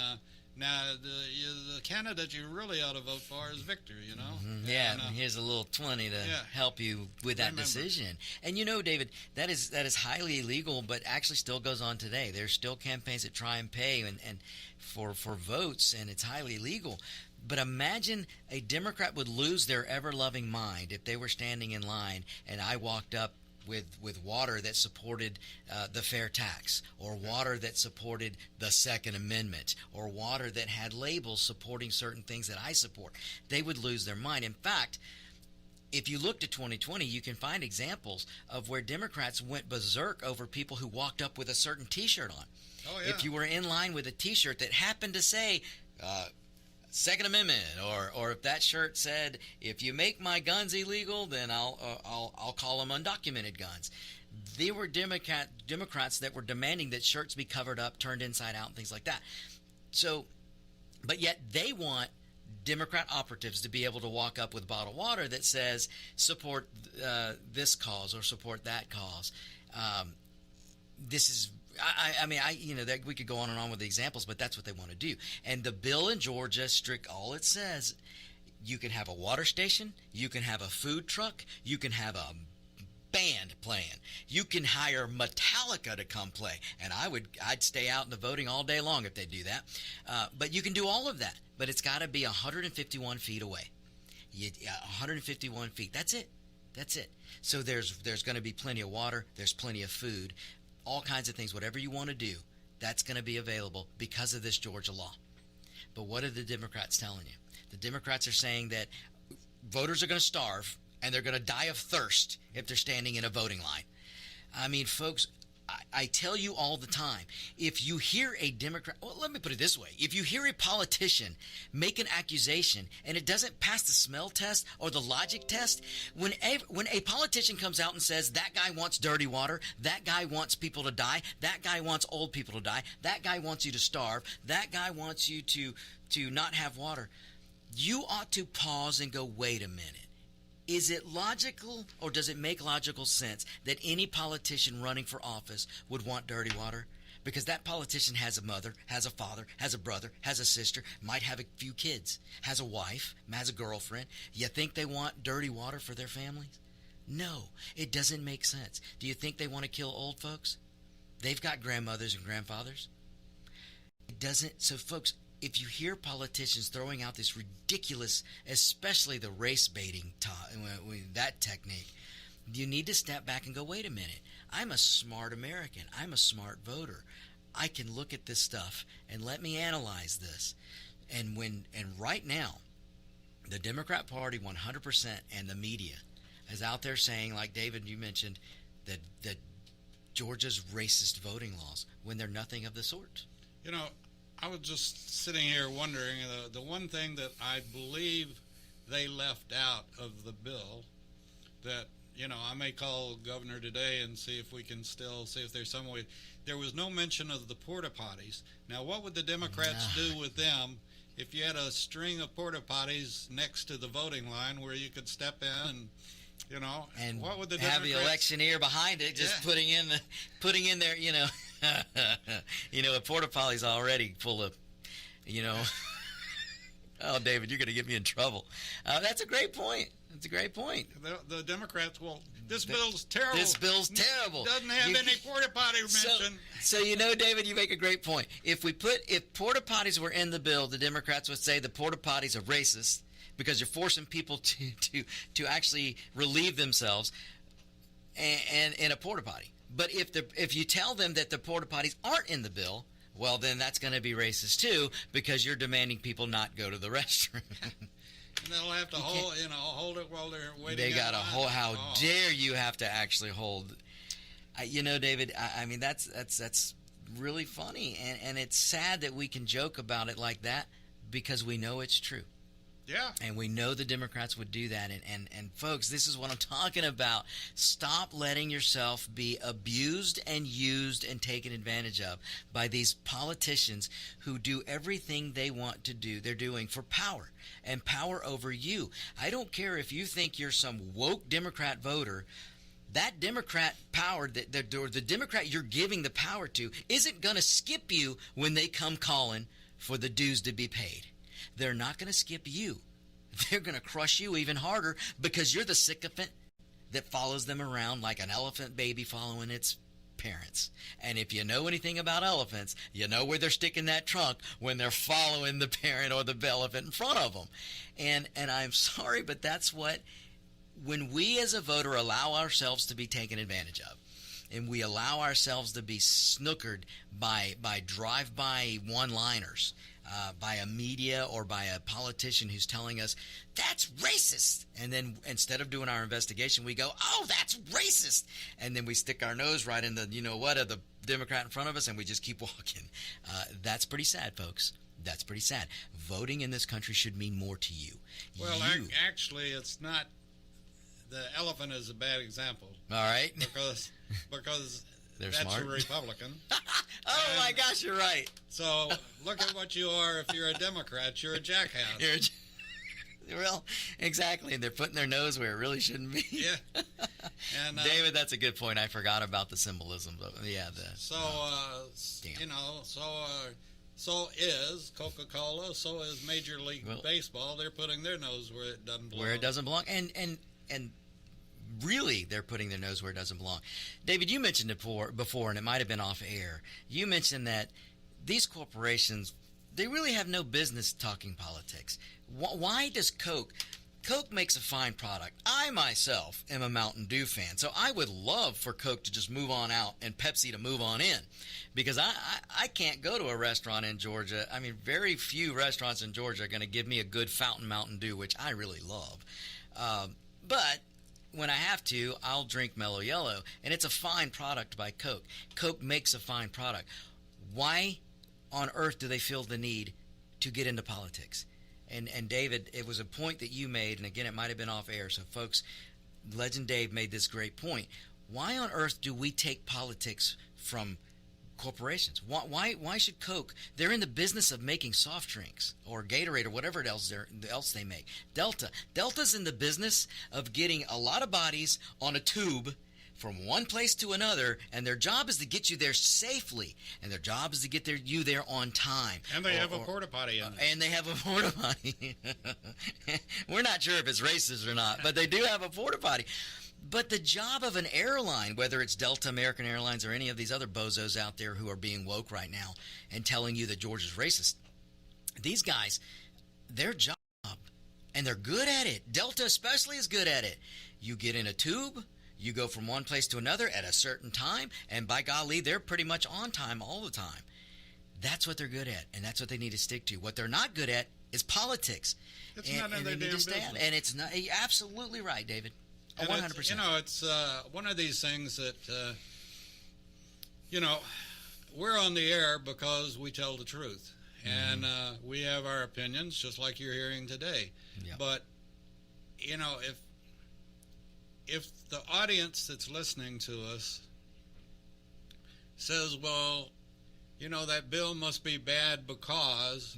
Now, the candidate you really ought to vote for is Victor, you know? Mm-hmm. Yeah, and, here's a little 20 to help you with that decision. And you know, David, that is highly illegal, but actually still goes on today. There's still campaigns that try and pay and for votes, and it's highly illegal. But imagine a Democrat would lose their ever-loving mind if they were standing in line and I walked up with water that supported the fair tax, or water that supported the Second Amendment, or water that had labels supporting certain things that I support. They would lose their mind. In fact, if you look to 2020, you can find examples of where Democrats went berserk over people who walked up with a certain T-shirt on. Oh, yeah. If you were in line with a T-shirt that happened to say Second Amendment, or if that shirt said, "If you make my guns illegal, then I'll call them undocumented guns." There were Democrats that were demanding that shirts be covered up, turned inside out, and things like that. So, but yet they want Democrat operatives to be able to walk up with bottled water that says support this cause or support that cause. This is. That we could go on and on with the examples, but that's what they want to do. And the bill in Georgia, all it says, you can have a water station, you can have a food truck, you can have a band playing, you can hire Metallica to come play, and I'd stay out in the voting all day long if they do that. But you can do all of that, but it's got to be 151 feet away. 151 feet. That's it. So there's going to be plenty of water. There's plenty of food. All kinds of things, whatever you want to do, that's going to be available because of this Georgia law. But what are the Democrats telling you? The Democrats are saying that voters are going to starve and they're going to die of thirst if they're standing in a voting line. I mean, folks, I tell you all the time, if you hear a Democrat, well, let me put it this way. If you hear a politician make an accusation and it doesn't pass the smell test or the logic test, when a politician comes out and says that guy wants dirty water, that guy wants people to die, that guy wants old people to die, that guy wants you to starve, that guy wants you to not have water, you ought to pause and go, wait a minute. Is it logical, or does it make logical sense that any politician running for office would want dirty water? Because that politician has a mother, has a father, has a brother, has a sister, might have a few kids, has a wife, has a girlfriend. You think they want dirty water for their families? No, it doesn't make sense. Do you think they want to kill old folks? They've got grandmothers and grandfathers. It doesn't. So, folks, if you hear politicians throwing out this ridiculous, especially the race baiting, that technique, you need to step back and go, wait a minute. I'm a smart American. I'm a smart voter. I can look at this stuff and let me analyze this. And right now, the Democrat Party 100% and the media is out there saying, like David, you mentioned, that Georgia's racist voting laws when they're nothing of the sort. You know, I was just sitting here wondering, the one thing that I believe they left out of the bill that, you know, I may call Governor today and see if we can still see if there's some way. There was no mention of the porta potties. Now, what would the Democrats do with them if you had a string of porta potties next to the voting line where you could step in and, you know, and what would the have Democrats, the electioneer behind it, just putting in there, you know. A porta potty's already full of, oh, David, you're going to get me in trouble. That's a great point. The Democrats will. This bill's terrible. This bill's terrible. Doesn't have any porta potty mention. So David, you make a great point. If porta potties were in the bill, the Democrats would say the porta potties are racist because you're forcing people to actually relieve themselves and in a porta potty. But if you tell them that the porta potties aren't in the bill, well, then that's going to be racist too, because you're demanding people not go to the restroom. And they'll have to hold it while they're waiting. They got to hold. How dare you have to actually hold? David. I mean, that's really funny, and it's sad that we can joke about it like that because we know it's true. Yeah. And we know the Democrats would do that. And folks, this is what I'm talking about. Stop letting yourself be abused and used and taken advantage of by these politicians who do everything they want to do. They're doing for power and power over you. I don't care if you think you're some woke Democrat voter. That Democrat power, the Democrat you're giving the power to, isn't going to skip you when they come calling for the dues to be paid. They're not going to skip you. They're going to crush you even harder because you're the sycophant that follows them around like an elephant baby following its parents. And if you know anything about elephants, you know where they're sticking that trunk when they're following the parent or the elephant in front of them. And I'm sorry, but that's what, when we as a voter allow ourselves to be taken advantage of, and we allow ourselves to be snookered by drive-by one-liners, by a media or by a politician who's telling us, that's racist. And then instead of doing our investigation, we go, oh, that's racist. And then we stick our nose right in the, of the Democrat in front of us, and we just keep walking. That's pretty sad, folks. That's pretty sad. Voting in this country should mean more to you. Well, actually, it's not. The elephant is a bad example. All right. Because they're that's smart. a Republican. Oh, my gosh, you're right. So look at what you are if you're a Democrat. You're a jackass. Well, exactly. And they're putting their nose where it really shouldn't be. Yeah. And David, that's a good point. I forgot about the symbolism. But yeah. So is Coca-Cola. So is Major League Baseball. They're putting their nose where it doesn't belong. Where it doesn't belong. And really, they're putting their nose where it doesn't belong. David, you mentioned it before, and it might have been off air. You mentioned that these corporations, they really have no business talking politics. Why does Coke makes a fine product? I, myself, am a Mountain Dew fan, so I would love for Coke to just move on out and Pepsi to move on in, because I can't go to a restaurant in Georgia. I mean, very few restaurants in Georgia are going to give me a good fountain Mountain Dew, which I really love. But when I have to, I'll drink Mellow Yellow, and it's a fine product by Coke. Coke makes a fine product. Why on earth do they feel the need to get into politics? And David, it was a point that you made, and again, it might have been off air. So, folks, Legend Dave made this great point. Why on earth do we take politics from corporations? Why should Coke? They're in the business of making soft drinks or Gatorade or whatever else they make. Delta's in the business of getting a lot of bodies on a tube from one place to another, and their job is to get you there safely, and their job is to get you there on time. And they have a porta potty in it. And they have a porta potty. We're not sure if it's racist or not, but they do have a porta potty. But the job of an airline, whether it's Delta, American Airlines, or any of these other bozos out there who are being woke right now and telling you that Georgia's racist, these guys, their job, and they're good at it. Delta especially is good at it. You get in a tube, you go from one place to another at a certain time, and by golly, they're pretty much on time all the time. That's what they're good at, and that's what they need to stick to. What they're not good at is politics. It's not in their damn business. And it's not. You're absolutely right, David. 100%. It's one of these things that, we're on the air because we tell the truth. And we have our opinions, just like you're hearing today. Yep. But, if the audience that's listening to us says, well, that bill must be bad because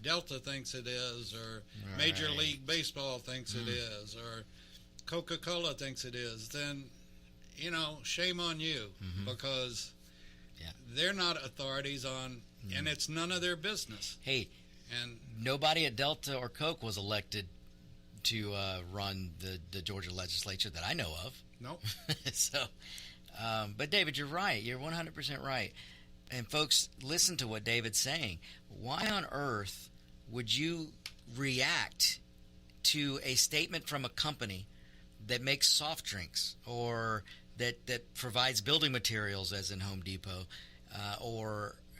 Delta thinks it is, or Major League Baseball thinks it is, or Coca-Cola thinks it is, then, shame on you, because they're not authorities on, and it's none of their business. Hey, and nobody at Delta or Coke was elected to run the Georgia legislature that I know of. Nope. But David, you're right. You're 100% right. And folks, listen to what David's saying. Why on earth would you react to a statement from a company that makes soft drinks or that provides building materials, as in Home Depot,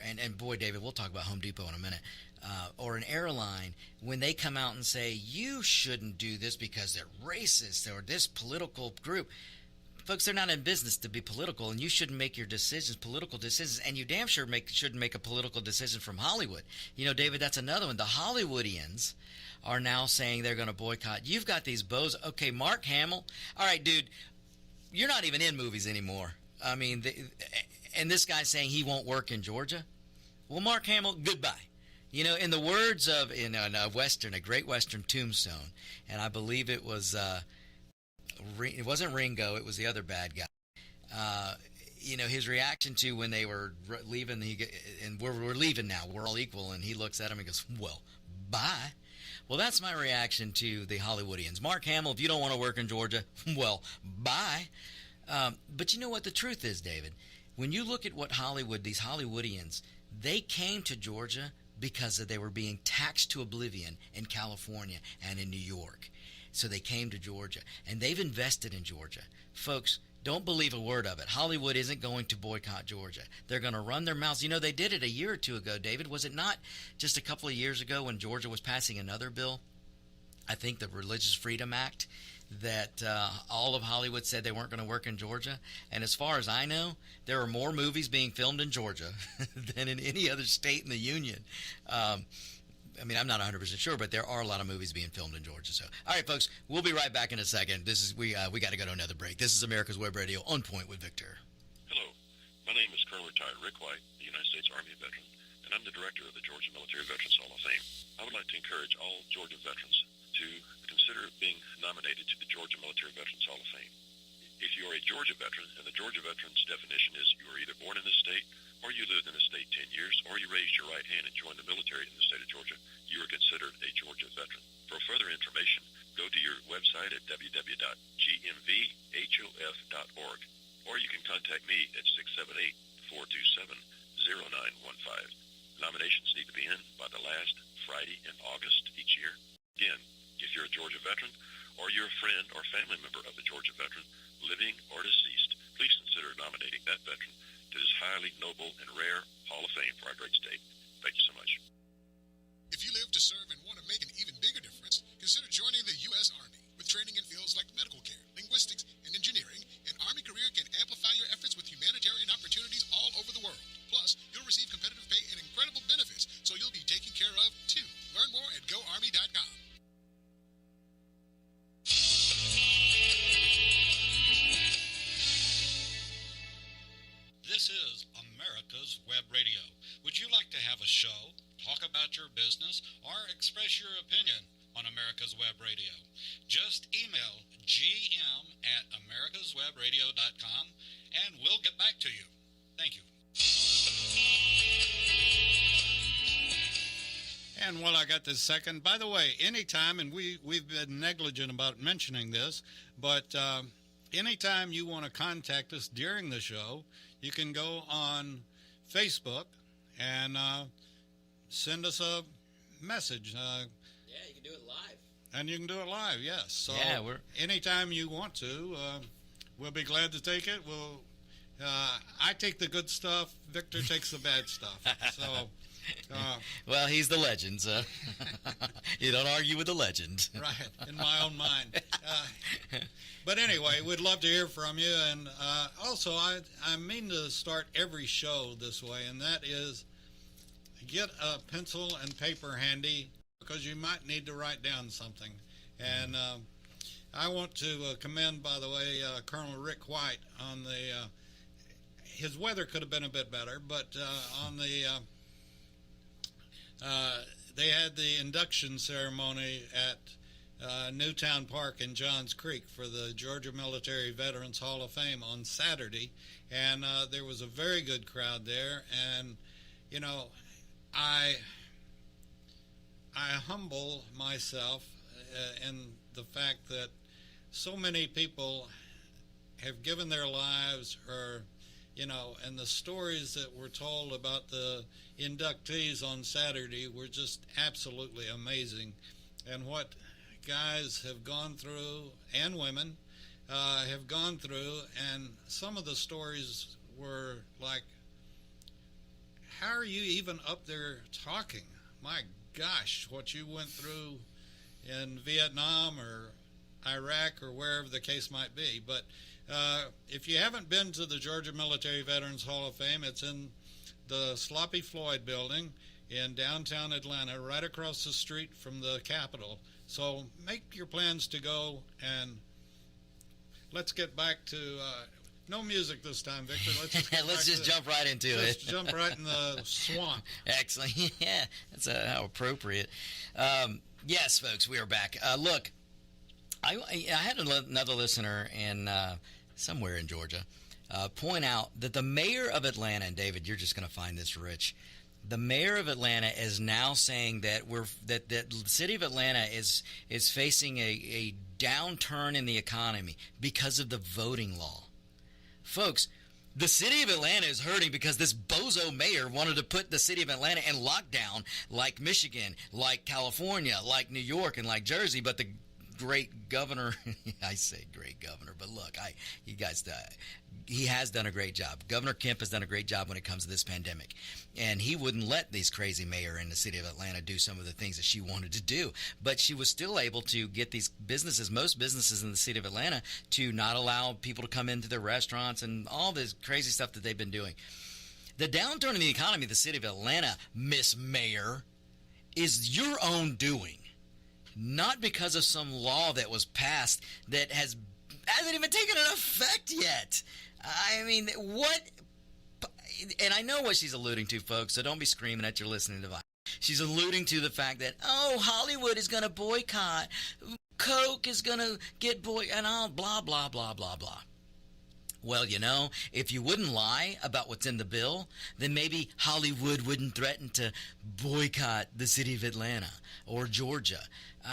and boy, David, we'll talk about Home Depot in a minute, or an airline, when they come out and say, you shouldn't do this because they're racist or this political group? Folks, they're not in business to be political, and you shouldn't make your political decisions, and you damn sure shouldn't make a political decision from Hollywood. David, that's another one. The Hollywoodians are now saying they're going to boycott. You've got these bows. Okay, Mark Hamill. All right, dude, you're not even in movies anymore. I mean, and this guy's saying he won't work in Georgia. Well, Mark Hamill, goodbye. In the words of a great Western, Tombstone, and I believe it was it wasn't Ringo, it was the other bad guy. his reaction to when they were leaving, and we're leaving now, we're all equal, and he looks at him and goes, well, bye. Well, that's my reaction to the Hollywoodians. Mark Hamill, if you don't want to work in Georgia, well, bye. But you know what the truth is, David? When you look at what these Hollywoodians, they came to Georgia because they were being taxed to oblivion in California and in New York. So they came to Georgia, and they've invested in Georgia. Folks, don't believe a word of it. Hollywood isn't going to boycott Georgia. They're going to run their mouths. They did it a year or two ago, David. Was it not just a couple of years ago when Georgia was passing another bill? I think the Religious Freedom Act, that all of Hollywood said they weren't going to work in Georgia. And as far as I know, there are more movies being filmed in Georgia than in any other state in the Union. I'm not 100% sure, but there are a lot of movies being filmed in Georgia. So, all right, folks, we'll be right back in a second. We got to go to another break. This is America's Web Radio, On Point with Victor. Hello, my name is Colonel Retired Rick White, the United States Army veteran, and I'm the director of the Georgia Military Veterans Hall of Fame. I would like to encourage all Georgia veterans to consider being nominated to the Georgia Military Veterans Hall of Fame. If you are a Georgia veteran, and the Georgia veterans definition is you were either born in this state, or you lived in the state 10 years, or you raised your right hand and joined the military in the state of Georgia, you are considered a Georgia veteran. For further information, go to your website at www.gmvhof.org, or you can contact me at 678-427-0915. Nominations need to be in by the last Friday in August each year. Again, if you're a Georgia veteran, or you're a friend or family member of a Georgia veteran, living or deceased, please consider nominating that veteran to this highly noble and rare Hall of Fame for our great state. Thank you so much. If you live to serve and want to make an even bigger difference, consider joining the U.S. Army. With training in fields like medical care, linguistics, and engineering, an Army career can amplify your efforts with humanitarian opportunities all over the world. Plus, you'll receive competitive pay and incredible benefits, so you'll be taken care of, too. Learn more at GoArmy.com. This is America's Web Radio. Would you like to have a show, talk about your business, or express your opinion on America's Web Radio? Just email gm@americaswebradio.com and we'll get back to you. Thank you. And while I got this second, by the way, anytime, and we've been negligent about mentioning this, but anytime you want to contact us during the show, you can go on Facebook and send us a message. You can do it live. And you can do it live, yes. So yeah, anytime you want to, we'll be glad to take it. I take the good stuff. Victor takes the bad stuff. So. Well, he's the legend, so you don't argue with the legend. Right, in my own mind. But anyway, we'd love to hear from you. And also, I mean to start every show this way, and that is get a pencil and paper handy because you might need to write down something. And I want to commend, by the way, Colonel Rick White on his weather could have been a bit better, but on they had the induction ceremony at Newtown Park in Johns Creek for the Georgia Military Veterans Hall of Fame on Saturday, and there was a very good crowd there. And I humble myself in the fact that so many people have given their lives, and the stories that were told about the inductees on Saturday were just absolutely amazing. And what guys have gone through, and women have gone through, and some of the stories were like, how are you even up there talking? My gosh, what you went through in Vietnam or Iraq or wherever the case might be. But if you haven't been to the Georgia Military Veterans Hall of Fame, it's in the Sloppy Floyd building in downtown Atlanta, right across the street from the Capitol. So make your plans to go, and let's get back to no music this time, Victor. Let's just jump right into it. Let's jump right in the swamp. Excellent. Yeah, that's how appropriate. Yes, folks, we are back. Look, I had another listener in somewhere in Georgia point out that the mayor of Atlanta, and David, you're just going to find this rich. The mayor of Atlanta is now saying that that the city of Atlanta is facing a downturn in the economy because of the voting law. Folks, the city of Atlanta is hurting because this bozo mayor wanted to put the city of Atlanta in lockdown like Michigan, like California, like New York, and like Jersey. But the great governor, I say great governor, but look, he has done a great job. Governor Kemp has done a great job when it comes to this pandemic. And he wouldn't let these crazy mayor in the city of Atlanta do some of the things that she wanted to do. But she was still able to get these businesses, most businesses in the city of Atlanta, to not allow people to come into their restaurants and all this crazy stuff that they've been doing. The downturn in the economy of the city of Atlanta, Miss Mayor, is your own doing. Not because of some law that was passed that hasn't even taken an effect yet. I mean, what? And I know what she's alluding to, folks, so don't be screaming at your listening device. She's alluding to the fact that, Hollywood is going to boycott. Coke is going to get and all blah, blah, blah, blah, blah. Well, if you wouldn't lie about what's in the bill, then maybe Hollywood wouldn't threaten to boycott the city of Atlanta or Georgia.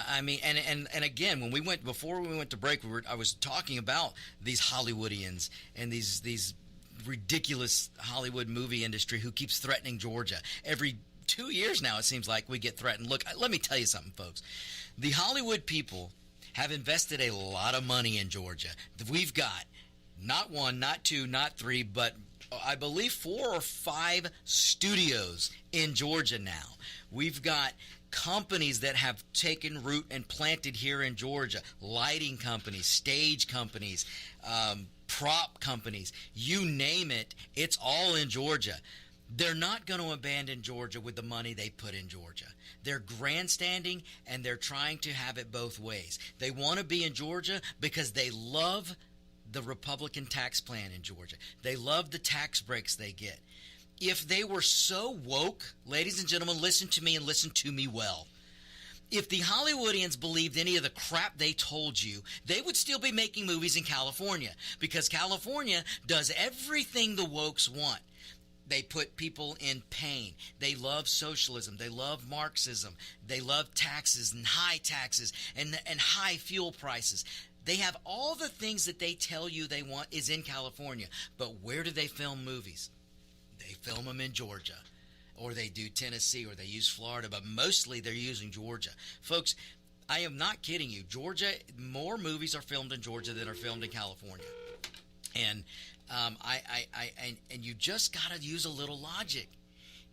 I mean, and again, before we went to break, I was talking about these Hollywoodians and these ridiculous Hollywood movie industry who keeps threatening Georgia. Every 2 years now, it seems like we get threatened. Look, let me tell you something, folks. The Hollywood people have invested a lot of money in Georgia. We've got not one, not two, not three, but I believe 4 or 5 studios in Georgia now. We've got companies that have taken root and planted here in Georgia. Lighting companies, stage companies, prop companies, you name it, it's all in Georgia. They're not going to abandon Georgia with the money they put in Georgia. They're grandstanding, and they're trying to have it both ways. They want to be in Georgia because they love the Republican tax plan in Georgia. They love the tax breaks they get. If they were so woke, ladies and gentlemen, listen to me and listen to me well. If the Hollywoodians believed any of the crap they told you, they would still be making movies in California, because California does everything the wokes want. They put people in pain. They love socialism. They love Marxism. They love taxes and high taxes and high fuel prices. They have all the things that they tell you they want is in California. But where do they film movies? They film them in Georgia, or they do Tennessee, or they use Florida, but mostly they're using Georgia. Folks, I am not kidding you. Georgia, more movies are filmed in Georgia than are filmed in California. And and you just got to use a little logic.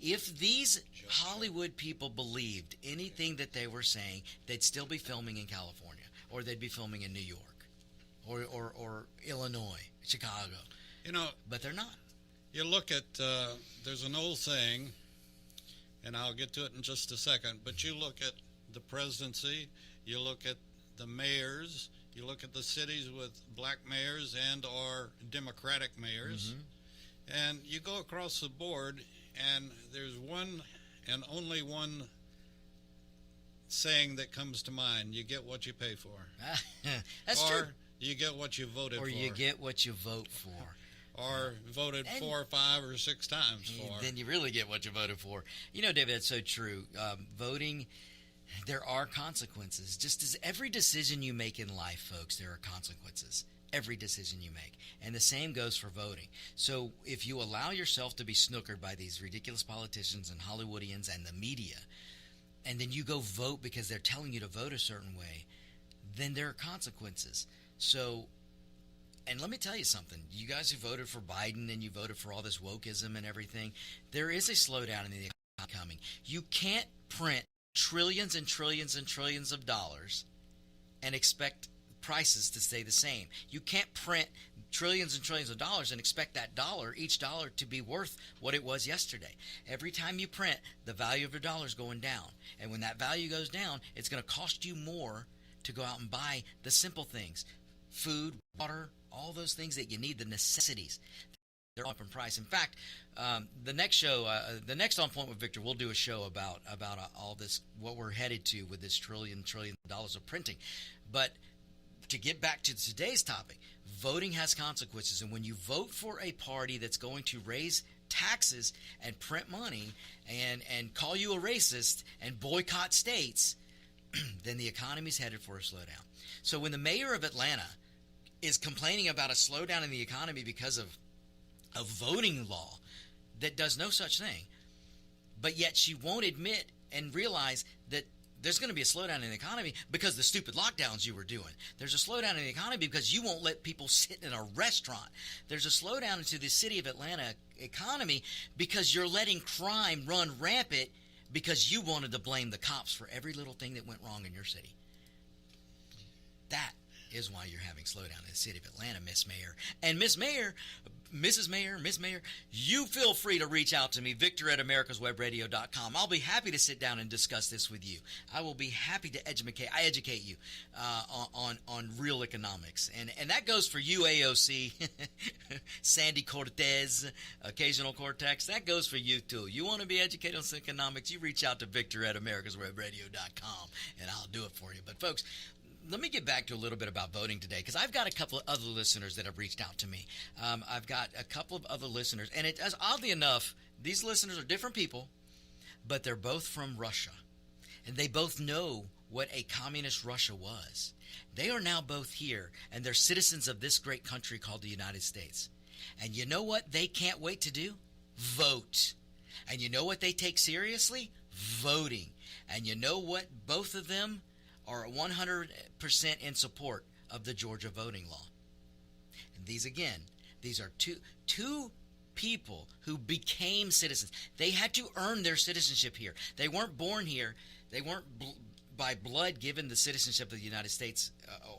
If these Hollywood people believed anything that they were saying, they'd still be filming in California, or they'd be filming in New York, or Illinois, Chicago. But they're not. You look at, there's an old saying, and I'll get to it in just a second, but you look at the presidency, you look at the mayors, you look at the cities with black mayors and or Democratic mayors, and you go across the board, and there's one and only one saying that comes to mind: you get what you pay for. That's true. Or you get what you voted for. Or you get what you vote for. Or voted 4 or 5 or 6 times for. Then you really get what you voted for. David, that's so true. Voting, there are consequences. Just as every decision you make in life, folks, there are consequences. Every decision you make. And the same goes for voting. So if you allow yourself to be snookered by these ridiculous politicians and Hollywoodians and the media, and then you go vote because they're telling you to vote a certain way, then there are consequences. So, and let me tell you something. You guys who voted for Biden and you voted for all this wokeism and everything, there is a slowdown in the economy coming. You can't print trillions and trillions and trillions of dollars and expect prices to stay the same. You can't print trillions and trillions of dollars and expect that each dollar to be worth what it was yesterday. Every time you print, the value of your dollar is going down. And when that value goes down, it's going to cost you more to go out and buy the simple things. Food, water, all those things that you need, the necessities. They're up in price. In fact, the next show, the next On Point with Victor, we'll do a show about all this, what we're headed to with this trillion dollars of printing. But to get back to today's topic, voting has consequences. And when you vote for a party that's going to raise taxes and print money and call you a racist and boycott states, then the economy's headed for a slowdown. So when the mayor of Atlanta is complaining about a slowdown in the economy because of a voting law that does no such thing, but yet she won't admit and realize that there's going to be a slowdown in the economy because the stupid lockdowns you were doing. There's a slowdown in the economy because you won't let people sit in a restaurant. There's a slowdown into the city of Atlanta economy because you're letting crime run rampant because you wanted to blame the cops for every little thing that went wrong in your city. That is why you're having slowdown in the city of Atlanta, Miss Mayor. And Miss Mayor, Mrs. Mayor, Miss Mayor, you feel free to reach out to me, Victor@AmericasWebRadio.com. I'll be happy to sit down and discuss this with you. I will be happy to educate you on real economics. And that goes for you, AOC, Sandy Cortez, Occasional Cortex. That goes for you, too. You want to be educated on economics, you reach out to Victor@AmericasWebRadio.com, and I'll do it for you. But, folks, let me get back to a little bit about voting today, because I've got a couple of other listeners that have reached out to me. I've got a couple of other listeners, and it, as oddly enough, these listeners are different people, but they're both from Russia, and they both know what a communist Russia was. They are now both here, and they're citizens of this great country called the United States. And you know what they can't wait to do? Vote. And you know what they take seriously? Voting. And you know what both of them are 100% in support of the Georgia voting law. And these are two people who became citizens. They had to earn their citizenship here. They weren't born here. They weren't by blood given the citizenship of the United States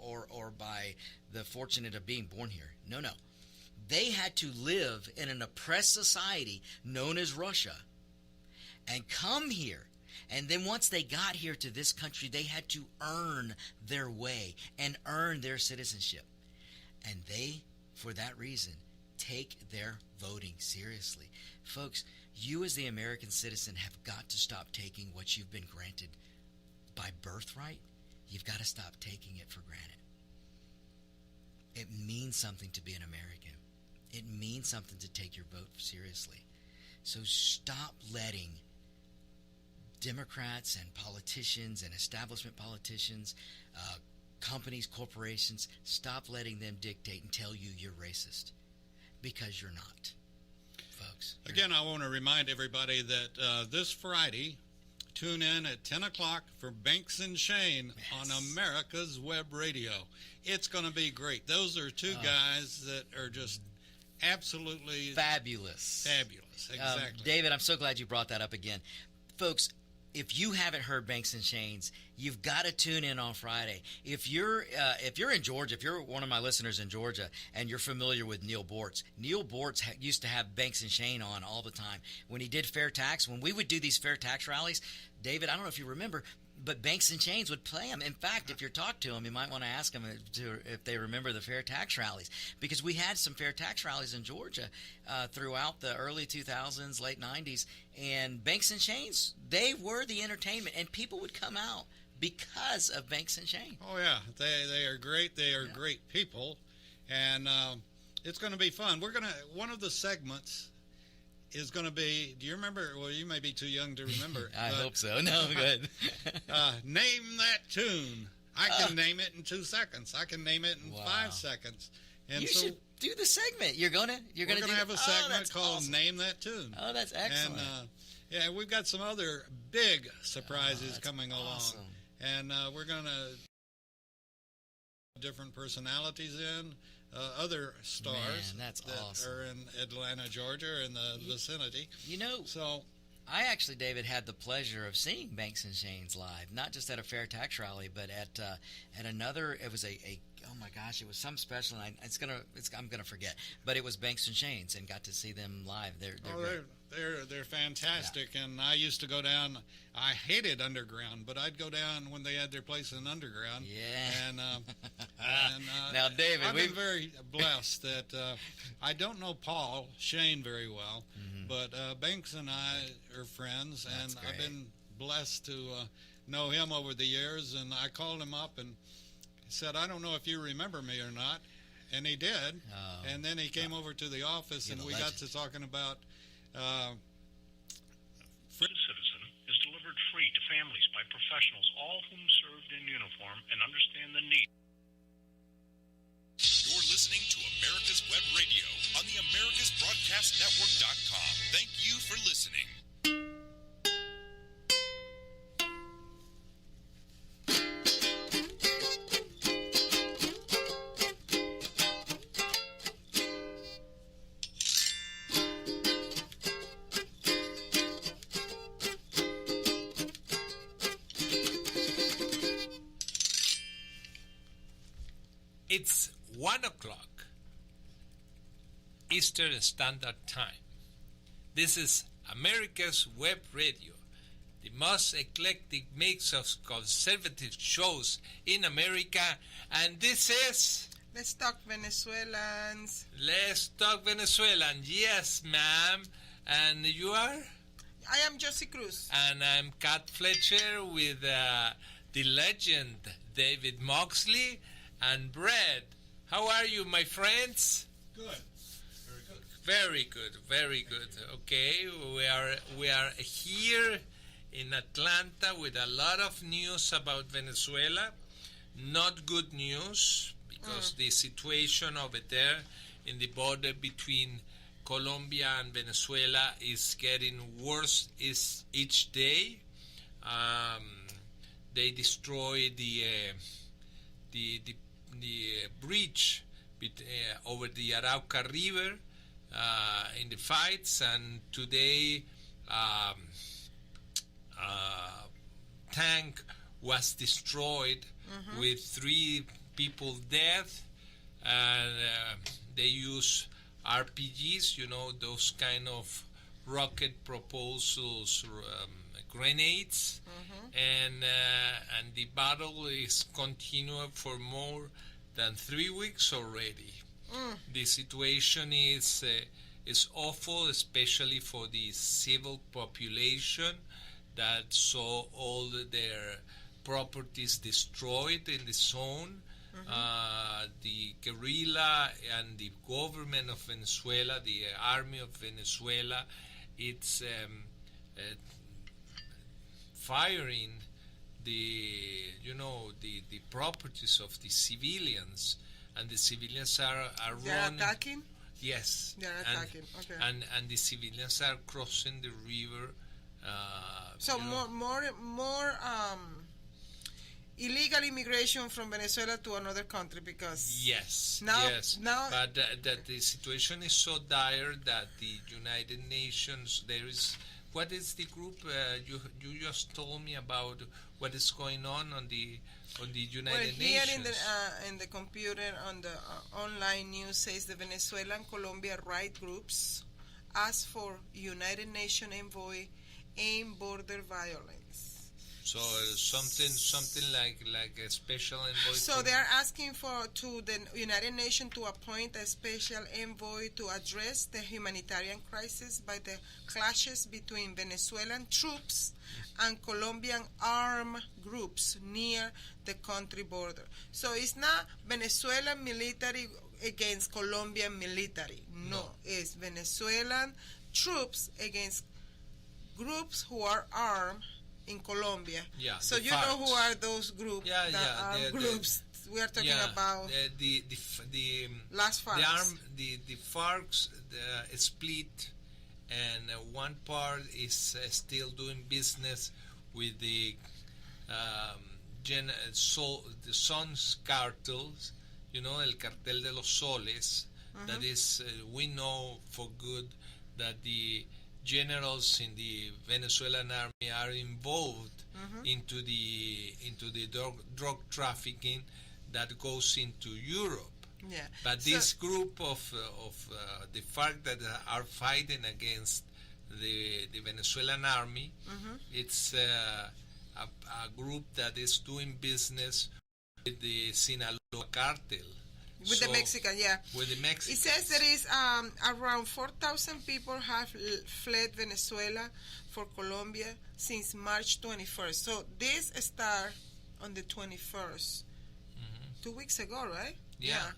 or by the fortunate of being born here. No. They had to live in an oppressed society known as Russia and come here. And then once they got here to this country, they had to earn their way and earn their citizenship. And they, for that reason, take their voting seriously. Folks, you as the American citizen have got to stop taking what you've been granted by birthright. You've got to stop taking it for granted. It means something to be an American. It means something to take your vote seriously. So stop letting Democrats and politicians and establishment politicians, companies, corporations, stop letting them dictate and tell you you're racist, because you're not, folks. Again, I want to remind everybody that this Friday, tune in at 10 o'clock for Banks and Shane on America's Web Radio. It's going to be great. Those are two guys that are just absolutely fabulous. Exactly. David, I'm so glad you brought that up again. Folks, if you haven't heard Banks and Shane's, you've got to tune in on Friday. If you're in Georgia, if you're one of my listeners in Georgia and you're familiar with Neil Bortz used to have Banks and Shane on all the time. When he did fair tax, when we would do these fair tax rallies, David, I don't know if you remember, but Banks and Shane's would play them. In fact, if you talk to them, you might want to ask them if they remember the fair tax rallies, because we had some fair tax rallies in Georgia throughout the early 2000s, late 90s, and Banks and Shane's, they were the entertainment, and people would come out because of Banks and Shane. Oh yeah, they are great. They are great people, and it's going to be fun. One of the segments is going to be, do you remember? Well, you may be too young to remember. I hope so. No, good. Name that tune. I can name it in 2 seconds. I can name it in 5 seconds. And you should do the segment. We're gonna have a segment called Name That Tune. Oh, that's excellent. And we've got some other big surprises coming along. And we're gonna different personalities in. Other stars that awesome. Are in Atlanta, Georgia, in the vicinity. So I actually, David, had the pleasure of seeing Banks and Shane's live, not just at a fair tax rally, but at another. It was oh my gosh, it was some special. And I'm gonna forget, but it was Banks and Shane's, and got to see them live. They're fantastic, and I used to go down. I hated Underground, but I'd go down when they had their place in Underground. Yeah. And now, David, I've been very blessed that I don't know Paul Shane very well, but Banks and I are friends, and I've been blessed to know him over the years. And I called him up, and said, "I don't know if you remember me or not," and he did. And then he came over to the office, and we got to talking about. Citizen is delivered free to families by professionals, all whom served in uniform and understand the need. You're listening to America's Web Radio on the AmericasBroadcastNetwork.com. Thank you for listening. It's 1 o'clock Eastern Standard Time. This is America's Web Radio, the most eclectic mix of conservative shows in America, and this is... Let's Talk Venezuelans. Let's Talk Venezuelan. Yes, ma'am. And you are? I am Josie Cruz. And I'm Kat Fletcher with the legend David Moxley. And Brad, how are you, my friends? Good. Very good. Very good. Very good. Okay, we are here in Atlanta with a lot of news about Venezuela. Not good news because the situation over there in the border between Colombia and Venezuela is getting worse each day. They destroyed the bridge over the Arauca River in the fights, and today tank was destroyed with 3 people dead, and they use RPGs, you know, those kind of rocket propulsors, grenades, and the battle is continuing for more than 3 weeks already. The situation is awful, especially for the civil population that saw all their properties destroyed in the zone. The guerrilla and the government of Venezuela, the army of Venezuela, it's firing the properties of the civilians, and the civilians are running. They're attacking? Yes. They're attacking. Okay. And the civilians are crossing the river. So more illegal immigration from Venezuela to another country, because now but that the situation is so dire that the United Nations, there is, what is the group you just told me about what is going on the United here Nations? in the computer on the online news says the Venezuelan Colombia right groups ask for United Nations envoy aim border violence. So something like a special envoy. So they are asking to the United Nations to appoint a special envoy to address the humanitarian crisis by the clashes between Venezuelan troops and Colombian armed groups near the country border. So it's not Venezuelan military against Colombian military. No, it's Venezuelan troops against groups who are armed in Colombia. Yeah. So you know who are those groups? Groups. We are talking about the Las FARC. The FARC split, and one part is still doing business with the Sons cartels. You know, el cartel de los soles. That is, we know for good that the generals in the Venezuelan army are involved into the drug trafficking that goes into Europe. Yeah. But this group of the FARC that are fighting against the Venezuelan army, it's a group that is doing business with the Sinaloa cartel. With the Mexican, With the Mexican. It says there is around 4,000 people have fled Venezuela for Colombia since March 21st. So this started on the 21st. 2 weeks ago, right? Yeah.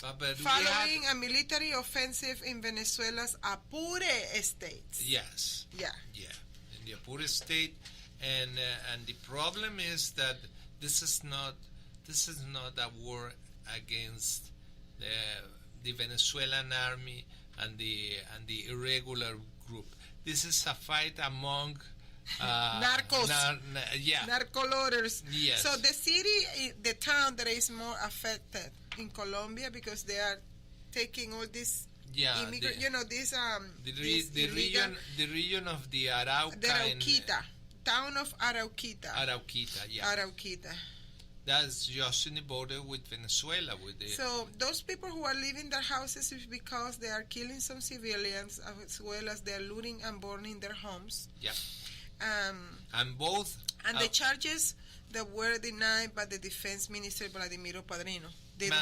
But following a military offensive in Venezuela's Apure state. Yes. Yeah. Yeah, in the Apure state, and the problem is that this is not a war against the Venezuelan army and the irregular group. This is a fight among narcos, narco loaders. Yes. So the town that is more affected in Colombia because they are taking all these immigrants. The region of the Arauca. The Arauquita, town of Arauquita. Arauquita, yeah. Arauquita. That's just in the border with Venezuela. So those people who are leaving their houses is because they are killing some civilians as well as they are looting and burning their homes. Yeah. And both. And the charges that were denied by the Defense Minister Vladimiro Padrino.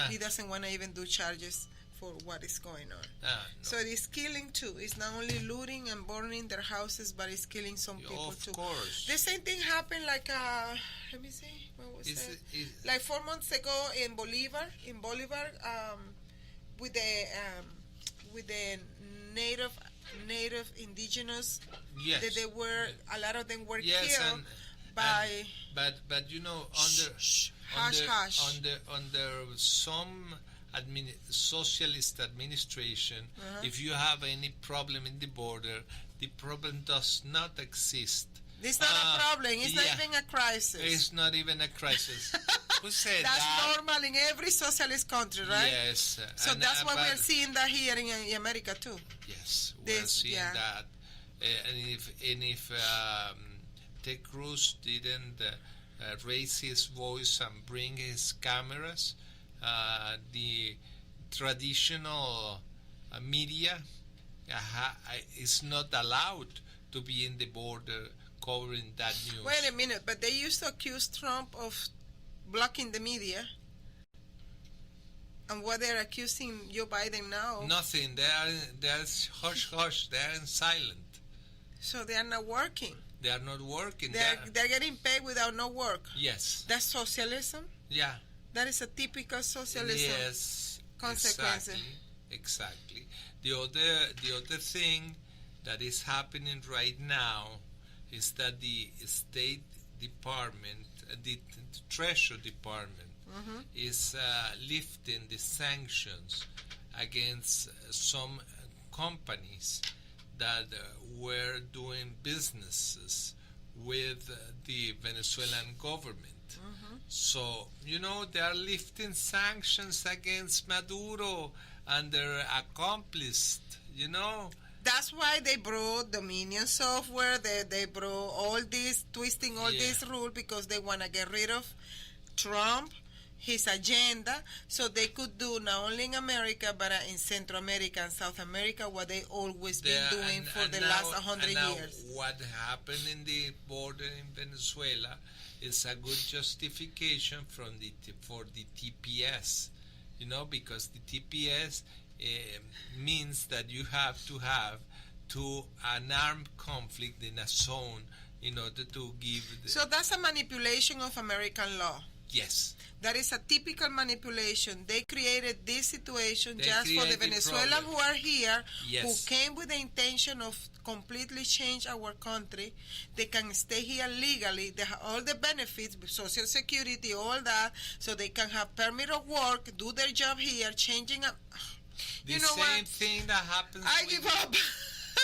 He doesn't want to even do charges for what is going on. No. So it is killing too. It's not only looting and burning their houses, but it's killing some people too. Of course. The same thing happened let me see, what was it? Like 4 months ago in Bolivar, with the native indigenous. Yes. That a lot of them were yes, killed by. But you know under some socialist administration, if you have any problem in the border, the problem does not exist. It's not a problem. It's not even a crisis. It's not even a crisis. Who said that's that? Normal in every socialist country, right? Yes. So that's why we're seeing that here in America too. Yes, we're seeing that. And if Ted Cruz didn't raise his voice and bring his cameras, the traditional media is not allowed to be in the border covering that news. Wait a minute, but they used to accuse Trump of blocking the media. And what they're accusing Joe Biden now? Nothing. They're hush. They're silent. So they are not working. They are not working. They're getting paid without no work. Yes. That's socialism? Yeah. That is a typical socialism. Yes. Consequence. Exactly. The other thing that is happening right now is that the State Department, the Treasury Department, is lifting the sanctions against some companies that were doing businesses with the Venezuelan government. So, they are lifting sanctions against Maduro and their accomplices, That's why they brought Dominion software, they brought all this, twisting all this rule because they want to get rid of Trump, his agenda, so they could do not only in America but in Central America and South America what they always been doing for the last 100 years. What happened in the border in Venezuela is a good justification for the TPS, because the TPS means that you have to have an armed conflict in a zone in order to give. So that's a manipulation of American law. Yes. That is a typical manipulation. They created this situation just for the Venezuelans who are here, who came with the intention of completely change our country. They can stay here legally. They have all the benefits, Social Security, all that, so they can have permit of work, do their job here, changing up. The same thing that happens. I give up.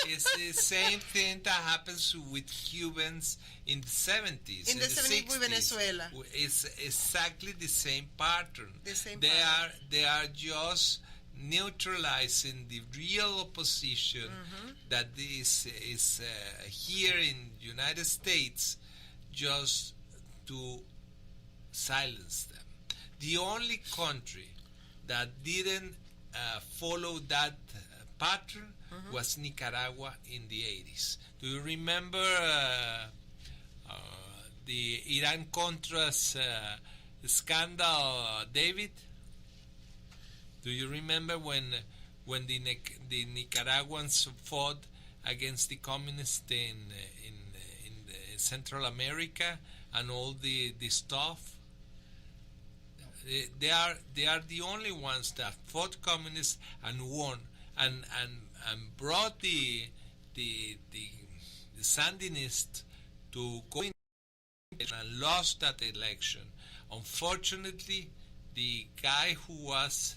It's the same thing that happens with Cubans in the 70s. In the 70s with Venezuela. It's exactly the same pattern. The same pattern. They are just neutralizing the real opposition that is here in the United States just to silence them. The only country that didn't follow that pattern was Nicaragua in the 80s. Do you remember the Iran-Contras scandal, David? Do you remember when the Nicaraguans fought against the communists in Central America and all the stuff? They are the only ones that fought communists and won and brought the Sandinists to go in and lost that election. Unfortunately, the guy who was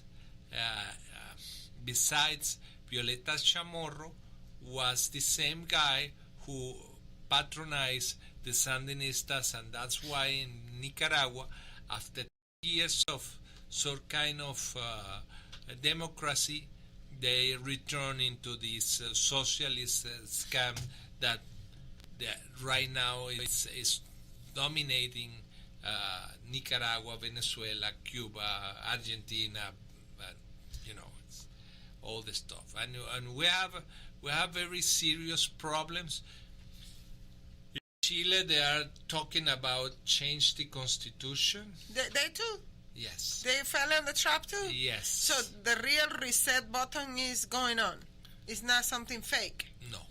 besides Violeta Chamorro was the same guy who patronized the Sandinistas, and that's why in Nicaragua, after years of some kind of democracy, they return into this socialist scam that right now is dominating Nicaragua, Venezuela, Cuba, Argentina, it's all the stuff, and we have very serious problems. In Chile, they are talking about change the constitution. They too. Yes. They fell in the trap too. Yes. So the real reset button is going on. It's not something fake. No.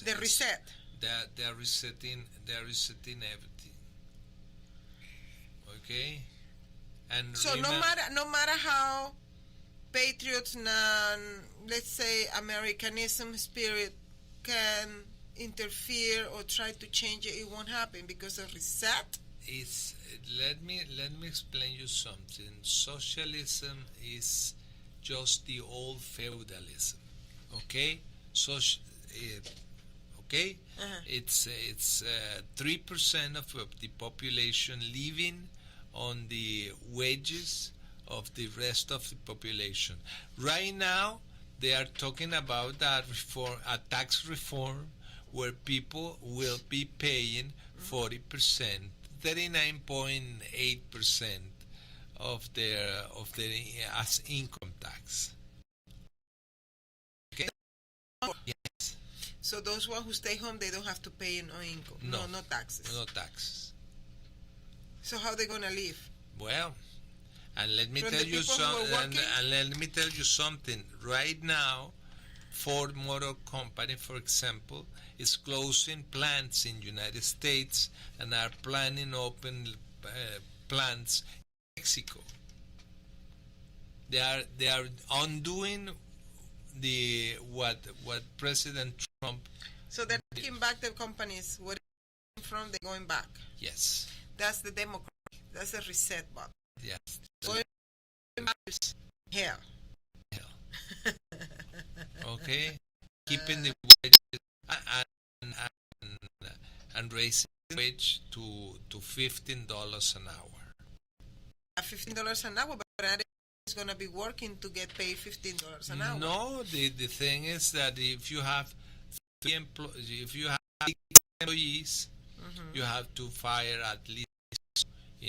The reset. They're resetting everything. Okay. And so no matter how patriots and let's say Americanism spirit can interfere or try to change it, it won't happen because of reset. Let me explain you something. Socialism is just the old feudalism. Okay. Okay. Uh-huh. It's 3% of the population living on the wages of the rest of the population. Right now, they are talking about that reform, a tax reform, where people will be paying 40%, 39.8% of their as income tax. Okay. Yes. So those who stay home, they don't have to pay no income, no taxes. No taxes. So how they gonna live? Well, and let me tell you something. And let me tell you something. Right now, Ford Motor Company, for example, is closing plants in United States and are planning open plants in Mexico. They are undoing what President Trump. So they're taking back the companies. Where they came from, they're going back. Yes. That's the democracy. That's the reset button. Yes. Going back to hell. Okay. Keeping the wages and raising the wage to $15 an hour. $15 an hour, but is going to be working to get paid $15 an hour. No, the thing is that if you have 6 employees, you have to fire at least